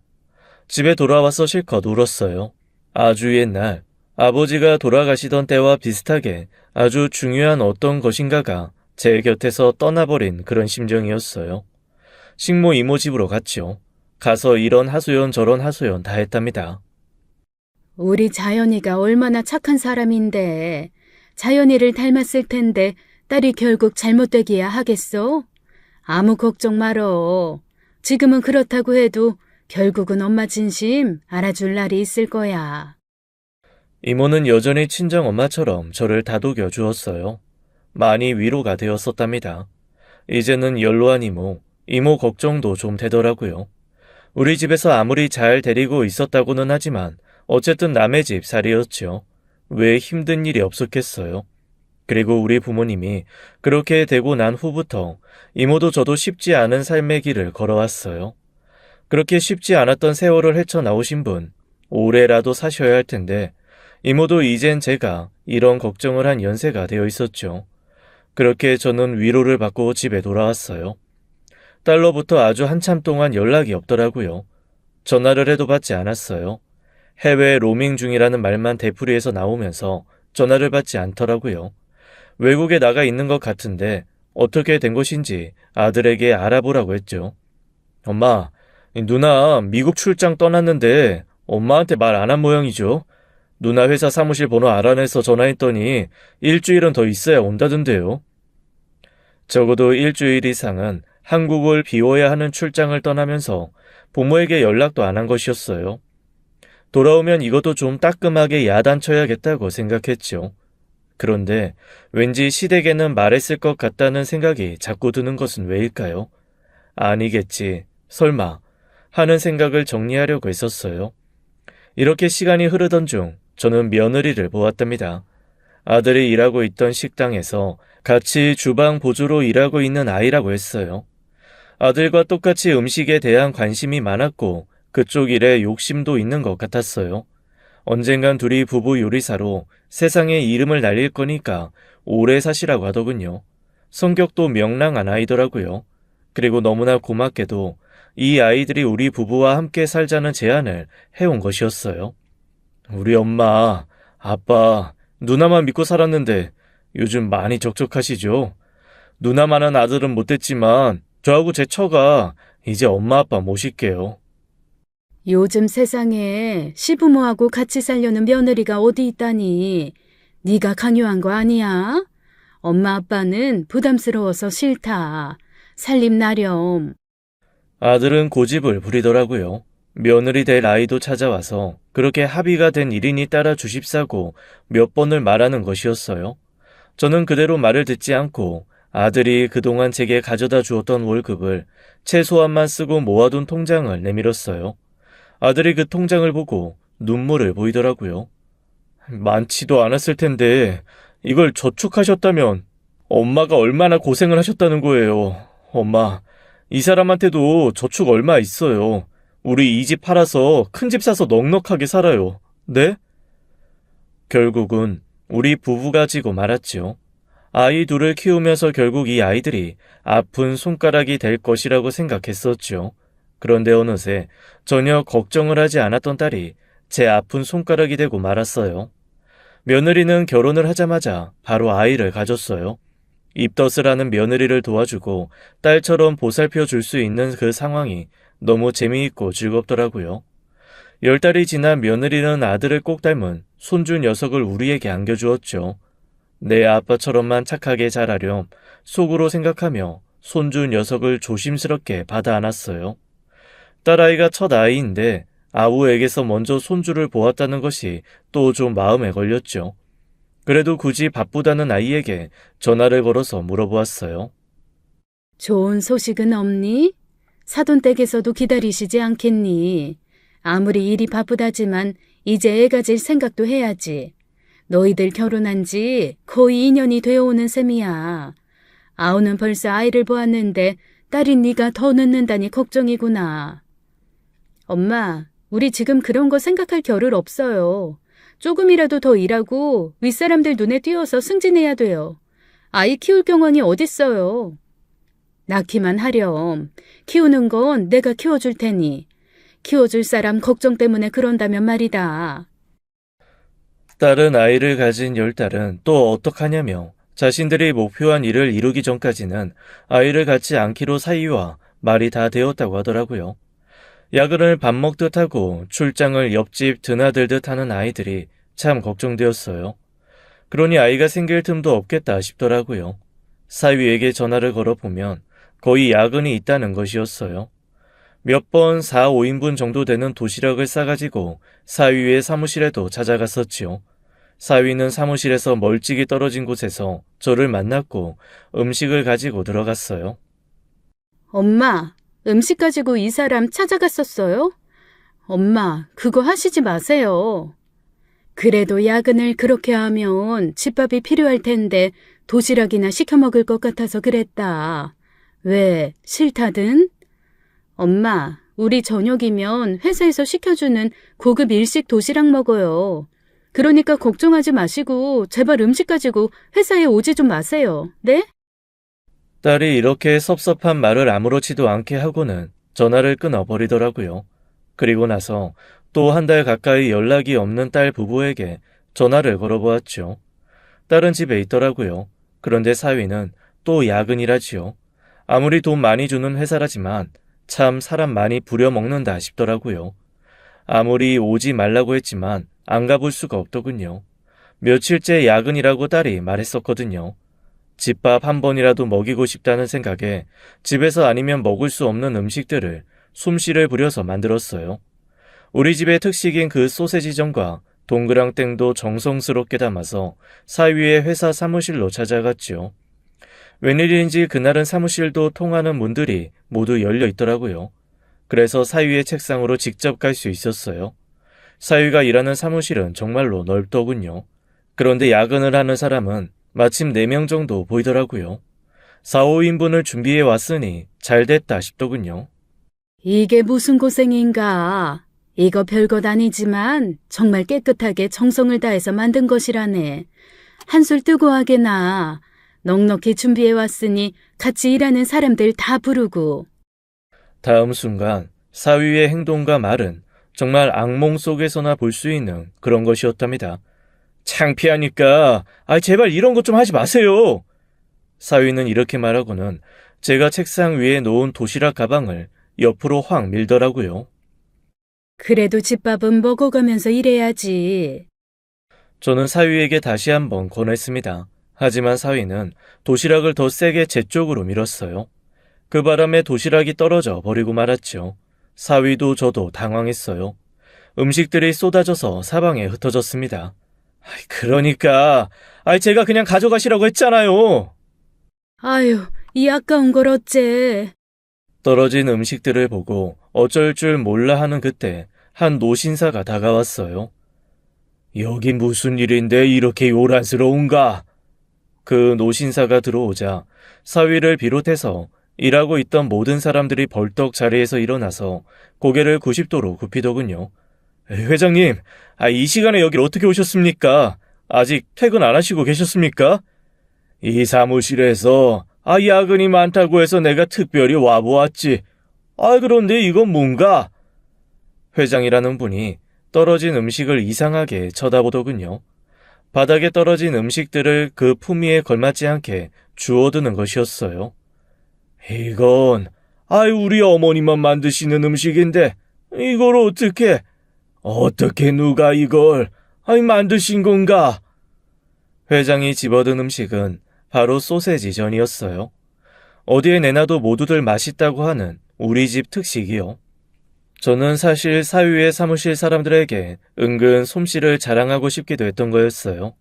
집에 돌아와서 실컷 울었어요. 아주 옛날 아버지가 돌아가시던 때와 비슷하게 아주 중요한 어떤 것인가가 제 곁에서 떠나버린 그런 심정이었어요. 식모 이모 집으로 갔죠. 가서 이런 하소연 저런 하소연 다 했답니다. 우리 자연이가 얼마나 착한 사람인데 자연이를 닮았을 텐데 딸이 결국 잘못되기야 하겠어? 아무 걱정 말어. 지금은 그렇다고 해도 결국은 엄마 진심 알아줄 날이 있을 거야. 이모는 여전히 친정엄마처럼 저를 다독여 주었어요. 많이 위로가 되었었답니다. 이제는 연로한 이모 걱정도 좀 되더라고요. 우리 집에서 아무리 잘 데리고 있었다고는 하지만 어쨌든 남의 집 살이었죠. 왜 힘든 일이 없었겠어요. 그리고 우리 부모님이 그렇게 되고 난 후부터 이모도 저도 쉽지 않은 삶의 길을 걸어왔어요. 그렇게 쉽지 않았던 세월을 헤쳐나오신 분, 오래라도 사셔야 할 텐데 이모도 이젠 제가 이런 걱정을 한 연세가 되어 있었죠. 그렇게 저는 위로를 받고 집에 돌아왔어요. 딸로부터 아주 한참 동안 연락이 없더라고요. 전화를 해도 받지 않았어요. 해외 로밍 중이라는 말만 되풀이해서 나오면서 전화를 받지 않더라고요. 외국에 나가 있는 것 같은데 어떻게 된 것인지 아들에게 알아보라고 했죠. 엄마, 누나 미국 출장 떠났는데 엄마한테 말 안 한 모양이죠. 누나 회사 사무실 번호 알아내서 전화했더니 일주일은 더 있어야 온다던데요. 적어도 일주일 이상은 한국을 비워야 하는 출장을 떠나면서 부모에게 연락도 안 한 것이었어요. 돌아오면 이것도 좀 따끔하게 야단쳐야겠다고 생각했죠. 그런데 왠지 시댁에는 말했을 것 같다는 생각이 자꾸 드는 것은 왜일까요? 아니겠지, 설마 하는 생각을 정리하려고 했었어요. 이렇게 시간이 흐르던 중 저는 며느리를 보았답니다. 아들이 일하고 있던 식당에서 같이 주방 보조로 일하고 있는 아이라고 했어요. 아들과 똑같이 음식에 대한 관심이 많았고 그쪽 일에 욕심도 있는 것 같았어요. 언젠간 둘이 부부 요리사로 세상에 이름을 날릴 거니까 오래 사시라고 하더군요. 성격도 명랑한 아이더라고요. 그리고 너무나 고맙게도 이 아이들이 우리 부부와 함께 살자는 제안을 해온 것이었어요. 우리 엄마, 아빠, 누나만 믿고 살았는데 요즘 많이 적적하시죠? 누나만한 아들은 못됐지만 저하고 제 처가 이제 엄마 아빠 모실게요. 요즘 세상에 시부모하고 같이 살려는 며느리가 어디 있다니. 네가 강요한 거 아니야? 엄마 아빠는 부담스러워서 싫다. 살림 나렴. 아들은 고집을 부리더라고요. 며느리 될 아이도 찾아와서 그렇게 합의가 된 일이니 따라 주십사고 몇 번을 말하는 것이었어요. 저는 그대로 말을 듣지 않고 아들이 그동안 제게 가져다 주었던 월급을 최소한만 쓰고 모아둔 통장을 내밀었어요. 아들이 그 통장을 보고 눈물을 보이더라고요. 많지도 않았을 텐데 이걸 저축하셨다면 엄마가 얼마나 고생을 하셨다는 거예요. 엄마, 이 사람한테도 저축 얼마 있어요. 우리 이 집 팔아서 큰 집 사서 넉넉하게 살아요. 네? 결국은 우리 부부가 지고 말았지요. 아이 둘을 키우면서 결국 이 아이들이 아픈 손가락이 될 것이라고 생각했었죠. 그런데 어느새 전혀 걱정을 하지 않았던 딸이 제 아픈 손가락이 되고 말았어요. 며느리는 결혼을 하자마자 바로 아이를 가졌어요. 입덧을 하는 며느리를 도와주고 딸처럼 보살펴 줄 수 있는 그 상황이 너무 재미있고 즐겁더라고요. 10달이 지난 며느리는 아들을 꼭 닮은 손주 녀석을 우리에게 안겨주었죠. 내 아빠처럼만 착하게 자라렴 속으로 생각하며 손주 녀석을 조심스럽게 받아 안았어요. 딸아이가 첫 아이인데 아우에게서 먼저 손주를 보았다는 것이 또 좀 마음에 걸렸죠. 그래도 굳이 바쁘다는 아이에게 전화를 걸어서 물어보았어요. 좋은 소식은 없니? 사돈댁에서도 기다리시지 않겠니? 아무리 일이 바쁘다지만 이제 애 가질 생각도 해야지. 너희들 결혼한 지 거의 2년이 되어오는 셈이야. 아우는 벌써 아이를 보았는데 딸인 네가 더 늦는다니 걱정이구나. 엄마, 우리 지금 그런 거 생각할 겨를 없어요. 조금이라도 더 일하고 윗사람들 눈에 띄어서 승진해야 돼요. 아이 키울 경황이 어딨어요. 낳기만 하렴. 키우는 건 내가 키워줄 테니. 키워줄 사람 걱정 때문에 그런다면 말이다. 딸은 아이를 가진 10달은 또 어떡하냐며 자신들이 목표한 일을 이루기 전까지는 아이를 갖지 않기로 사이와 말이 다 되었다고 하더라고요. 야근을 밥 먹듯 하고 출장을 옆집 드나들듯 하는 아이들이 참 걱정되었어요. 그러니 아이가 생길 틈도 없겠다 싶더라고요. 사위에게 전화를 걸어보면 거의 야근이 있다는 것이었어요. 몇 번 4, 5인분 정도 되는 도시락을 싸가지고 사위의 사무실에도 찾아갔었지요. 사위는 사무실에서 멀찍이 떨어진 곳에서 저를 만났고 음식을 가지고 들어갔어요. 엄마, 음식 가지고 이 사람 찾아갔었어요? 엄마, 그거 하시지 마세요. 그래도 야근을 그렇게 하면 집밥이 필요할 텐데 도시락이나 시켜 먹을 것 같아서 그랬다. 왜, 싫다든? 엄마, 우리 저녁이면 회사에서 시켜주는 고급 일식 도시락 먹어요. 그러니까 걱정하지 마시고 제발 음식 가지고 회사에 오지 좀 마세요. 네? 딸이 이렇게 섭섭한 말을 아무렇지도 않게 하고는 전화를 끊어버리더라고요. 그리고 나서 또 1달 가까이 연락이 없는 딸 부부에게 전화를 걸어보았죠. 딸은 집에 있더라고요. 그런데 사위는 또 야근이라지요. 아무리 돈 많이 주는 회사라지만 참 사람 많이 부려먹는다 싶더라고요. 아무리 오지 말라고 했지만 안 가볼 수가 없더군요. 며칠째 야근이라고 딸이 말했었거든요. 집밥 한 번이라도 먹이고 싶다는 생각에 집에서 아니면 먹을 수 없는 음식들을 솜씨를 부려서 만들었어요. 우리 집의 특식인 그 소세지전과 동그랑땡도 정성스럽게 담아서 사위의 회사 사무실로 찾아갔지요. 웬일인지 그날은 사무실도 통하는 문들이 모두 열려 있더라고요. 그래서 사위의 책상으로 직접 갈 수 있었어요. 사위가 일하는 사무실은 정말로 넓더군요. 그런데 야근을 하는 사람은 마침 4명 정도 보이더라고요. 4, 5인분을 준비해 왔으니 잘 됐다 싶더군요. 이게 무슨 고생인가. 이거 별것 아니지만 정말 깨끗하게 정성을 다해서 만든 것이라네. 한술 뜨고 하게나. 넉넉히 준비해 왔으니 같이 일하는 사람들 다 부르고. 다음 순간 사위의 행동과 말은 정말 악몽 속에서나 볼 수 있는 그런 것이었답니다. 창피하니까 제발 이런 것 좀 하지 마세요. 사위는 이렇게 말하고는 제가 책상 위에 놓은 도시락 가방을 옆으로 확 밀더라고요. 그래도 집밥은 먹어가면서 일해야지. 저는 사위에게 다시 한번 권했습니다. 하지만 사위는 도시락을 더 세게 제 쪽으로 밀었어요. 그 바람에 도시락이 떨어져 버리고 말았죠. 사위도 저도 당황했어요. 음식들이 쏟아져서 사방에 흩어졌습니다. 그러니까, 제가 그냥 가져가시라고 했잖아요. 아유, 이 아까운 걸 어째. 떨어진 음식들을 보고 어쩔 줄 몰라 하는 그때 한 노신사가 다가왔어요. 여기 무슨 일인데 이렇게 요란스러운가? 그 노신사가 들어오자 사위를 비롯해서 일하고 있던 모든 사람들이 벌떡 자리에서 일어나서 고개를 90도로 굽히더군요. 회장님, 이 시간에 여길 어떻게 오셨습니까? 아직 퇴근 안 하시고 계셨습니까? 이 사무실에서 야근이 많다고 해서 내가 특별히 와보았지. 그런데 이건 뭔가? 회장이라는 분이 떨어진 음식을 이상하게 쳐다보더군요. 바닥에 떨어진 음식들을 그 품위에 걸맞지 않게 주워드는 것이었어요. 이건, 우리 어머니만 만드시는 음식인데, 이걸 어떻게 누가 이걸, 만드신 건가? 회장이 집어든 음식은 바로 소세지 전이었어요. 어디에 내놔도 모두들 맛있다고 하는 우리 집 특식이요. 저는 사실 사위의 사무실 사람들에게 은근 솜씨를 자랑하고 싶기도 했던 거였어요.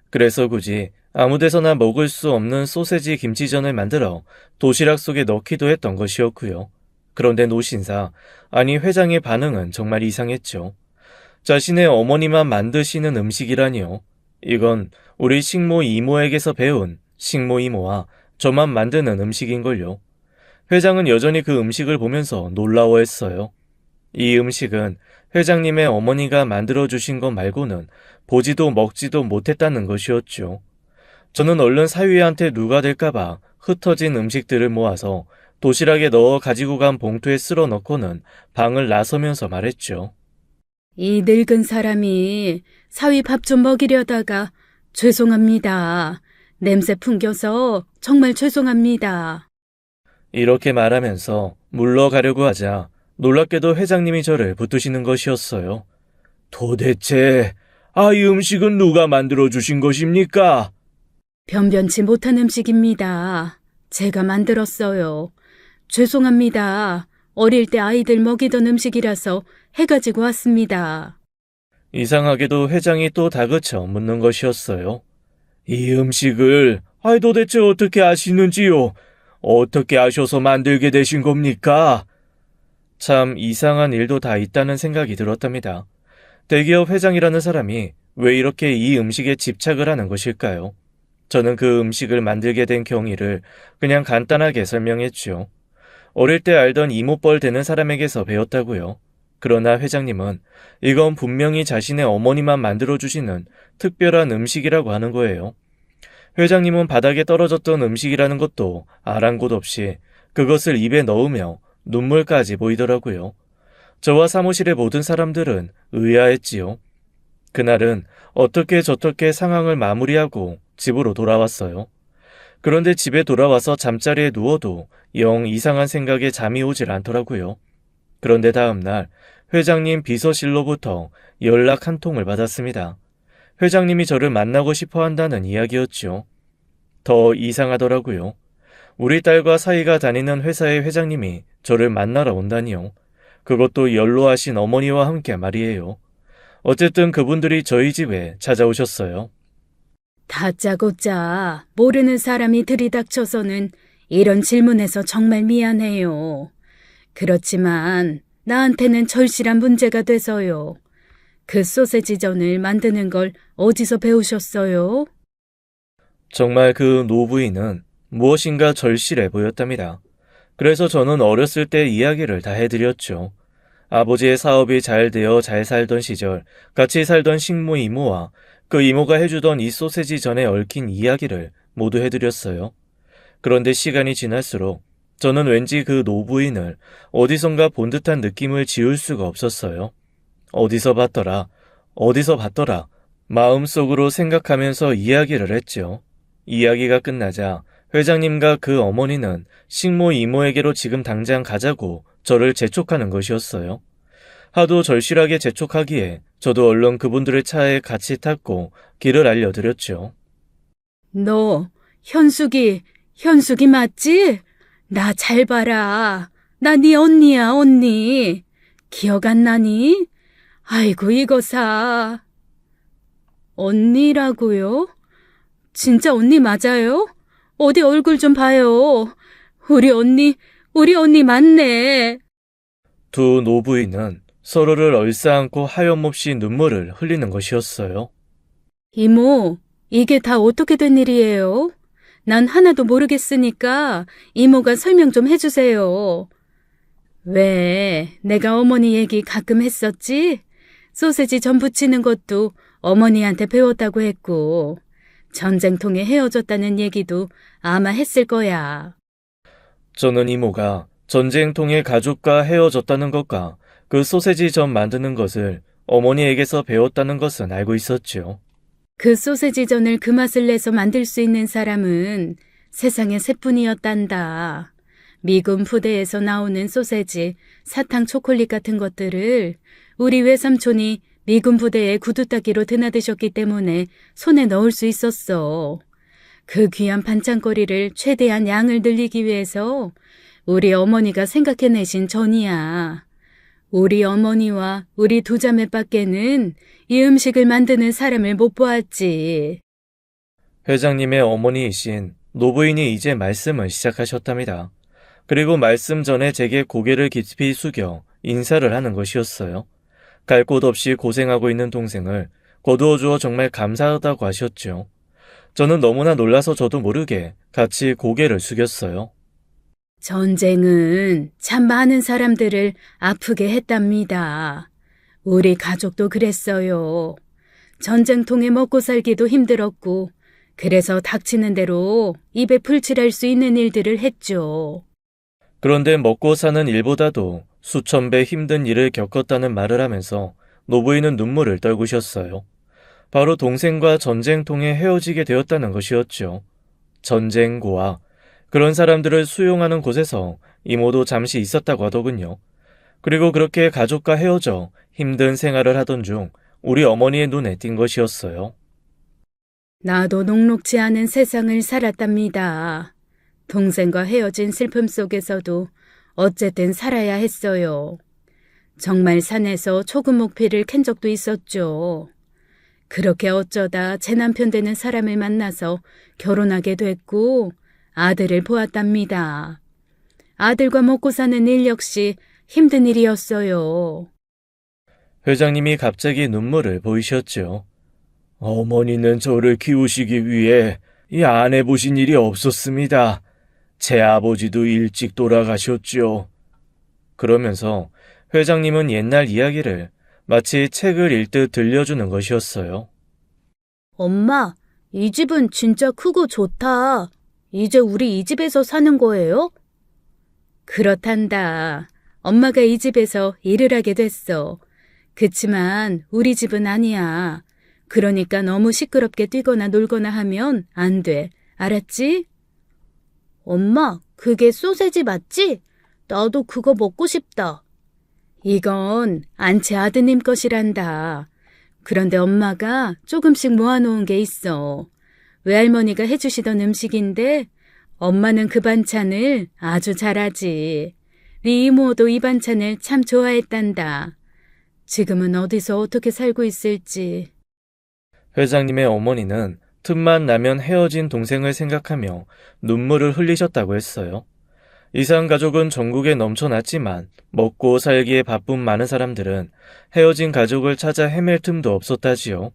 그래서 굳이 아무 데서나 먹을 수 없는 소세지 김치전을 만들어 도시락 속에 넣기도 했던 것이었고요. 그런데 노신사, 아니 회장의 반응은 정말 이상했죠. 자신의 어머니만 만드시는 음식이라니요. 이건 우리 식모 이모에게서 배운 식모 이모와 저만 만드는 음식인걸요. 회장은 여전히 그 음식을 보면서 놀라워했어요. 이 음식은 회장님의 어머니가 만들어주신 것 말고는 보지도 먹지도 못했다는 것이었죠. 저는 얼른 사위한테 누가 될까봐 흩어진 음식들을 모아서 도시락에 넣어 가지고 간 봉투에 쓸어 넣고는 방을 나서면서 말했죠. 이 늙은 사람이 사위 밥 좀 먹이려다가 죄송합니다. 냄새 풍겨서 정말 죄송합니다. 이렇게 말하면서 물러가려고 하자 놀랍게도 회장님이 저를 붙드시는 것이었어요. 도대체 이 음식은 누가 만들어주신 것입니까? 변변치 못한 음식입니다. 제가 만들었어요. 죄송합니다. 어릴 때 아이들 먹이던 음식이라서 해가지고 왔습니다. 이상하게도 회장이 또 다그쳐 묻는 것이었어요. 이 음식을 도대체 어떻게 아시는지요? 어떻게 아셔서 만들게 되신 겁니까? 참 이상한 일도 다 있다는 생각이 들었답니다. 대기업 회장이라는 사람이 왜 이렇게 이 음식에 집착을 하는 것일까요? 저는 그 음식을 만들게 된 경위를 그냥 간단하게 설명했죠. 어릴 때 알던 이모뻘 되는 사람에게서 배웠다고요. 그러나 회장님은 이건 분명히 자신의 어머니만 만들어주시는 특별한 음식이라고 하는 거예요. 회장님은 바닥에 떨어졌던 음식이라는 것도 아랑곳 없이 그것을 입에 넣으며 눈물까지 보이더라고요. 저와 사무실의 모든 사람들은 의아했지요. 그날은 어떻게 저떻게 상황을 마무리하고 집으로 돌아왔어요. 그런데 집에 돌아와서 잠자리에 누워도 영 이상한 생각에 잠이 오질 않더라고요. 그런데 다음날 회장님 비서실로부터 연락 한 통을 받았습니다. 회장님이 저를 만나고 싶어 한다는 이야기였죠. 더 이상하더라고요. 우리 딸과 사이가 다니는 회사의 회장님이 저를 만나러 온다니요. 그것도 연로하신 어머니와 함께 말이에요. 어쨌든 그분들이 저희 집에 찾아오셨어요. 다짜고짜 모르는 사람이 들이닥쳐서는 이런 질문해서 정말 미안해요. 그렇지만 나한테는 절실한 문제가 돼서요. 그 소세지전을 만드는 걸 어디서 배우셨어요? 정말 그 노부인은 무엇인가 절실해 보였답니다. 그래서 저는 어렸을 때 이야기를 다 해드렸죠. 아버지의 사업이 잘 되어 잘 살던 시절 같이 살던 식모 이모와 그 이모가 해주던 이 소세지 전에 얽힌 이야기를 모두 해드렸어요. 그런데 시간이 지날수록 저는 왠지 그 노부인을 어디선가 본 듯한 느낌을 지울 수가 없었어요. 어디서 봤더라 마음속으로 생각하면서 이야기를 했죠. 이야기가 끝나자 회장님과 그 어머니는 식모 이모에게로 지금 당장 가자고 저를 재촉하는 것이었어요. 하도 절실하게 재촉하기에 저도 얼른 그분들의 차에 같이 탔고 길을 알려드렸죠. 너 현숙이 맞지? 나 잘 봐라. 나 네 언니야, 언니. 기억 안 나니? 아이고, 이거 사. 언니라고요? 진짜 언니 맞아요? 어디 얼굴 좀 봐요. 우리 언니 맞네. 두 노부인은 서로를 얼싸안고 하염없이 눈물을 흘리는 것이었어요. 이모, 이게 다 어떻게 된 일이에요? 난 하나도 모르겠으니까 이모가 설명 좀 해주세요. 왜, 내가 어머니 얘기 가끔 했었지? 소세지 전 부치는 것도 어머니한테 배웠다고 했고, 전쟁통에 헤어졌다는 얘기도 아마 했을 거야. 저는 이모가 전쟁통에 가족과 헤어졌다는 것과 그 소세지 전 만드는 것을 어머니에게서 배웠다는 것은 알고 있었지요. 그 소세지 전을 그 맛을 내서 만들 수 있는 사람은 세상에 새뿐이었단다. 미군 부대에서 나오는 소세지, 사탕, 초콜릿 같은 것들을 우리 외삼촌이 미군 부대에 구두닦이로 드나드셨기 때문에 손에 넣을 수 있었어. 그 귀한 반찬거리를 최대한 양을 늘리기 위해서 우리 어머니가 생각해내신 전이야. 우리 어머니와 우리 두 자매밖에는 이 음식을 만드는 사람을 못 보았지. 회장님의 어머니이신 노부인이 이제 말씀을 시작하셨답니다. 그리고 말씀 전에 제게 고개를 깊이 숙여 인사를 하는 것이었어요. 갈 곳 없이 고생하고 있는 동생을 거두어 주어 정말 감사하다고 하셨죠. 저는 너무나 놀라서 저도 모르게 같이 고개를 숙였어요. 전쟁은 참 많은 사람들을 아프게 했답니다. 우리 가족도 그랬어요. 전쟁통에 먹고 살기도 힘들었고, 그래서 닥치는 대로 입에 풀칠할 수 있는 일들을 했죠. 그런데 먹고 사는 일보다도 수천 배 힘든 일을 겪었다는 말을 하면서 노부인은 눈물을 떨구셨어요. 바로 동생과 전쟁통에 헤어지게 되었다는 것이었죠. 전쟁고와 그런 사람들을 수용하는 곳에서 이모도 잠시 있었다고 하더군요. 그리고 그렇게 가족과 헤어져 힘든 생활을 하던 중 우리 어머니의 눈에 띈 것이었어요. 나도 녹록지 않은 세상을 살았답니다. 동생과 헤어진 슬픔 속에서도 어쨌든 살아야 했어요. 정말 산에서 초급 목피를 캔 적도 있었죠. 그렇게 어쩌다 제 남편 되는 사람을 만나서 결혼하게 됐고 아들을 보았답니다. 아들과 먹고 사는 일 역시 힘든 일이었어요. 회장님이 갑자기 눈물을 보이셨죠. 어머니는 저를 키우시기 위해 이 안 해보신 일이 없었습니다. 제 아버지도 일찍 돌아가셨죠. 그러면서 회장님은 옛날 이야기를 마치 책을 읽듯 들려주는 것이었어요. 엄마, 이 집은 진짜 크고 좋다. 이제 우리 이 집에서 사는 거예요? 그렇단다. 엄마가 이 집에서 일을 하게 됐어. 그치만 우리 집은 아니야. 그러니까 너무 시끄럽게 뛰거나 놀거나 하면 안 돼. 알았지? 엄마, 그게 소세지 맞지? 나도 그거 먹고 싶다. 이건 안채 아드님 것이란다. 그런데 엄마가 조금씩 모아놓은 게 있어. 외할머니가 해주시던 음식인데 엄마는 그 반찬을 아주 잘하지. 네 이모도 이 반찬을 참 좋아했단다. 지금은 어디서 어떻게 살고 있을지. 회장님의 어머니는 틈만 나면 헤어진 동생을 생각하며 눈물을 흘리셨다고 했어요. 이상 가족은 전국에 넘쳐났지만 먹고 살기에 바쁜 많은 사람들은 헤어진 가족을 찾아 헤맬 틈도 없었다지요.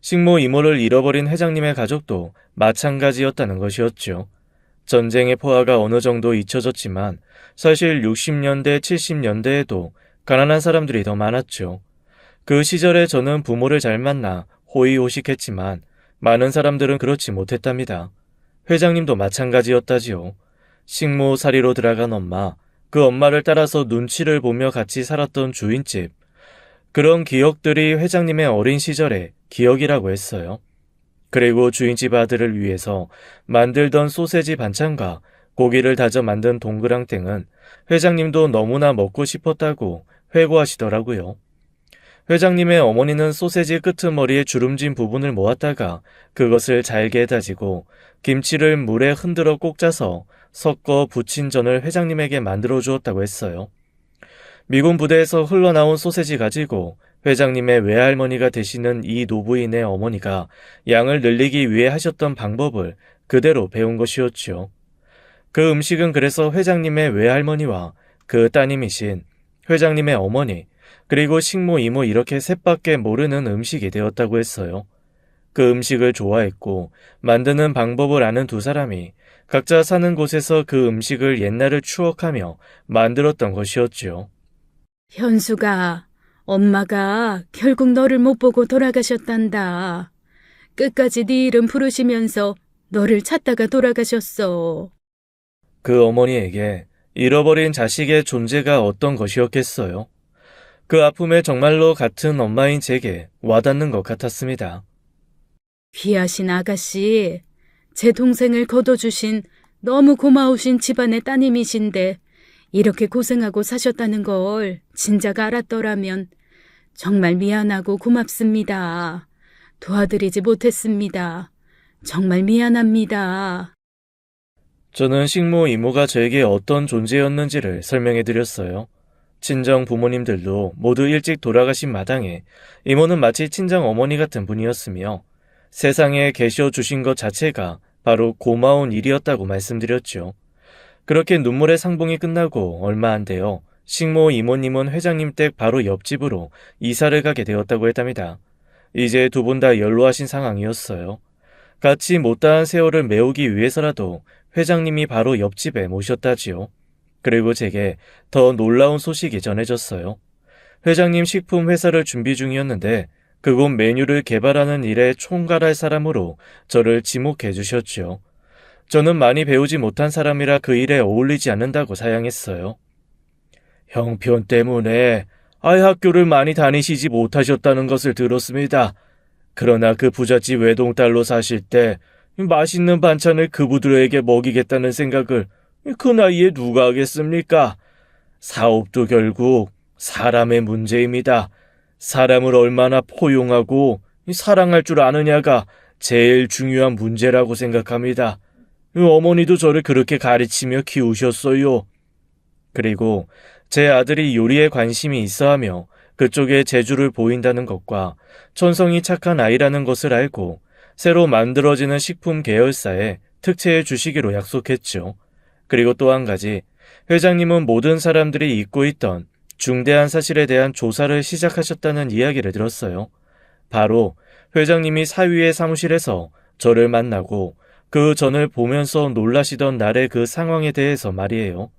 식모 이모를 잃어버린 회장님의 가족도 마찬가지였다는 것이었죠. 전쟁의 포화가 어느 정도 잊혀졌지만 사실 60년대, 70년대에도 가난한 사람들이 더 많았죠. 그 시절에 저는 부모를 잘 만나 호의호식했지만 많은 사람들은 그렇지 못했답니다. 회장님도 마찬가지였다지요. 식모살이로 들어간 엄마, 그 엄마를 따라서 눈치를 보며 같이 살았던 주인집. 그런 기억들이 회장님의 어린 시절의 기억이라고 했어요. 그리고 주인집 아들을 위해서 만들던 소세지 반찬과 고기를 다져 만든 동그랑땡은 회장님도 너무나 먹고 싶었다고 회고하시더라고요. 회장님의 어머니는 소세지 끄트머리에 주름진 부분을 모았다가 그것을 잘게 다지고 김치를 물에 흔들어 꼭 짜서 섞어 부친 전을 회장님에게 만들어 주었다고 했어요. 미군 부대에서 흘러나온 소세지 가지고 회장님의 외할머니가 되시는 이 노부인의 어머니가 양을 늘리기 위해 하셨던 방법을 그대로 배운 것이었죠. 그 음식은 그래서 회장님의 외할머니와 그 따님이신 회장님의 어머니, 그리고 식모, 이모 이렇게 셋밖에 모르는 음식이 되었다고 했어요. 그 음식을 좋아했고 만드는 방법을 아는 두 사람이 각자 사는 곳에서 그 음식을 옛날을 추억하며 만들었던 것이었지요. 현수가, 엄마가 결국 너를 못 보고 돌아가셨단다. 끝까지 네 이름 부르시면서 너를 찾다가 돌아가셨어. 그 어머니에게 잃어버린 자식의 존재가 어떤 것이었겠어요. 그 아픔에 정말로 같은 엄마인 제게 와닿는 것 같았습니다. 귀하신 아가씨, 제 동생을 거둬주신 너무 고마우신 집안의 따님이신데 이렇게 고생하고 사셨다는 걸 진작 알았더라면 정말 미안하고 고맙습니다. 도와드리지 못했습니다. 정말 미안합니다. 저는 식모 이모가 저에게 어떤 존재였는지를 설명해 드렸어요. 친정 부모님들도 모두 일찍 돌아가신 마당에 이모는 마치 친정 어머니 같은 분이었으며 세상에 계셔 주신 것 자체가 바로 고마운 일이었다고 말씀드렸죠. 그렇게 눈물의 상봉이 끝나고 얼마 안 되어 식모 이모님은 회장님 댁 바로 옆집으로 이사를 가게 되었다고 했답니다. 이제 두 분 다 연로하신 상황이었어요. 같이 못다한 세월을 메우기 위해서라도 회장님이 바로 옆집에 모셨다지요. 그리고 제게 더 놀라운 소식이 전해졌어요. 회장님 식품 회사를 준비 중이었는데 그곳 메뉴를 개발하는 일에 총괄할 사람으로 저를 지목해 주셨죠. 저는 많이 배우지 못한 사람이라 그 일에 어울리지 않는다고 사양했어요. 형편 때문에 아이 학교를 많이 다니시지 못하셨다는 것을 들었습니다. 그러나 그 부잣집 외동딸로 사실 때 맛있는 반찬을 그부들에게 먹이겠다는 생각을 그 나이에 누가 하겠습니까? 사업도 결국 사람의 문제입니다. 사람을 얼마나 포용하고 사랑할 줄 아느냐가 제일 중요한 문제라고 생각합니다. 어머니도 저를 그렇게 가르치며 키우셨어요. 그리고 제 아들이 요리에 관심이 있어하며 그쪽에 재주를 보인다는 것과 천성이 착한 아이라는 것을 알고 새로 만들어지는 식품 계열사에 특채해 주시기로 약속했죠. 그리고 또 한 가지, 회장님은 모든 사람들이 잊고 있던 중대한 사실에 대한 조사를 시작하셨다는 이야기를 들었어요. 바로 회장님이 사위의 사무실에서 저를 만나고 그 전을 보면서 놀라시던 날의 그 상황에 대해서 말이에요.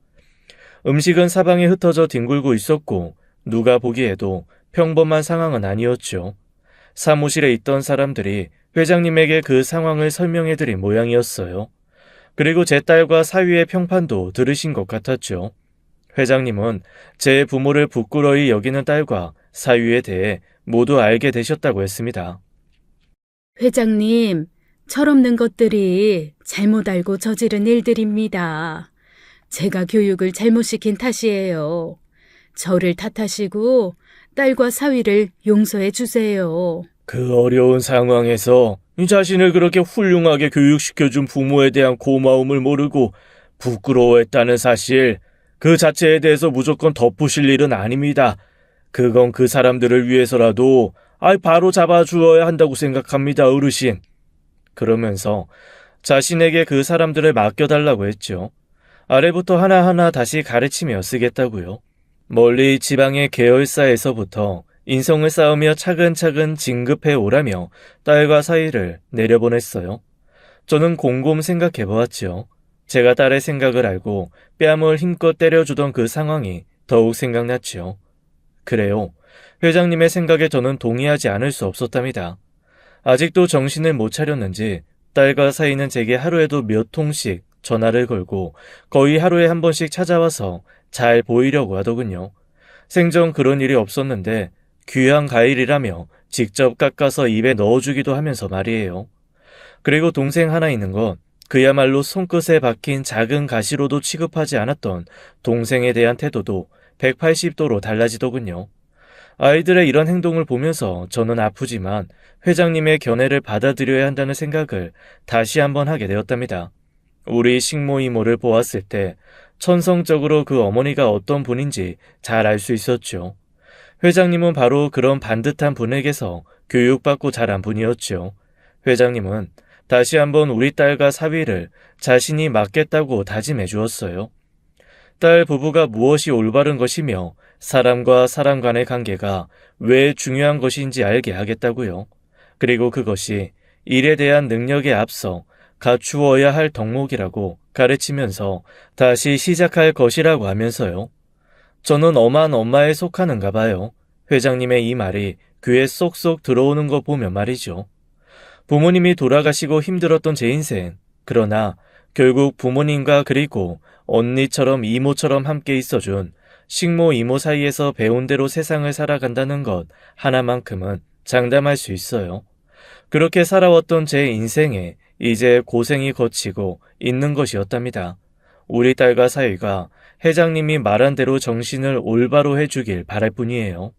음식은 사방에 흩어져 뒹굴고 있었고 누가 보기에도 평범한 상황은 아니었죠. 사무실에 있던 사람들이 회장님에게 그 상황을 설명해드린 모양이었어요. 그리고 제 딸과 사위의 평판도 들으신 것 같았죠. 회장님은 제 부모를 부끄러이 여기는 딸과 사위에 대해 모두 알게 되셨다고 했습니다. 회장님, 철없는 것들이 잘못 알고 저지른 일들입니다. 제가 교육을 잘못 시킨 탓이에요. 저를 탓하시고 딸과 사위를 용서해 주세요. 그 어려운 상황에서 자신을 그렇게 훌륭하게 교육시켜준 부모에 대한 고마움을 모르고 부끄러워했다는 사실, 그 자체에 대해서 무조건 덮으실 일은 아닙니다. 그건 그 사람들을 위해서라도 바로 잡아주어야 한다고 생각합니다, 어르신. 그러면서 자신에게 그 사람들을 맡겨달라고 했죠. 아래부터 하나하나 다시 가르치며 쓰겠다고요. 멀리 지방의 계열사에서부터 인성을 쌓으며 차근차근 진급해 오라며 딸과 사이를 내려보냈어요. 저는 곰곰 생각해 보았죠. 제가 딸의 생각을 알고 뺨을 힘껏 때려주던 그 상황이 더욱 생각났죠. 그래요. 회장님의 생각에 저는 동의하지 않을 수 없었답니다. 아직도 정신을 못 차렸는지 딸과 사이는 제게 하루에도 몇 통씩 전화를 걸고 거의 하루에 한 번씩 찾아와서 잘 보이려고 하더군요. 생전 그런 일이 없었는데 귀한 과일이라며 직접 깎아서 입에 넣어주기도 하면서 말이에요. 그리고 동생 하나 있는 건 그야말로 손끝에 박힌 작은 가시로도 취급하지 않았던 동생에 대한 태도도 180도로 달라지더군요. 아이들의 이런 행동을 보면서 저는 아프지만 회장님의 견해를 받아들여야 한다는 생각을 다시 한번 하게 되었답니다. 우리 식모 이모를 보았을 때 천성적으로 그 어머니가 어떤 분인지 잘 알 수 있었죠. 회장님은 바로 그런 반듯한 분에게서 교육받고 자란 분이었죠. 회장님은 다시 한번 우리 딸과 사위를 자신이 맡겠다고 다짐해 주었어요. 딸 부부가 무엇이 올바른 것이며 사람과 사람 간의 관계가 왜 중요한 것인지 알게 하겠다고요. 그리고 그것이 일에 대한 능력에 앞서 갖추어야 할 덕목이라고 가르치면서 다시 시작할 것이라고 하면서요. 저는 엄한 엄마에 속하는가 봐요. 회장님의 이 말이 귀에 쏙쏙 들어오는 거 보면 말이죠. 부모님이 돌아가시고 힘들었던 제 인생. 그러나 결국 부모님과 그리고 언니처럼 이모처럼 함께 있어준 식모 이모 사이에서 배운 대로 세상을 살아간다는 것 하나만큼은 장담할 수 있어요. 그렇게 살아왔던 제 인생에 이제 고생이 거치고 있는 것이었답니다. 우리 딸과 사위가 회장님이 말한 대로 정신을 올바로 해주길 바랄 뿐이에요.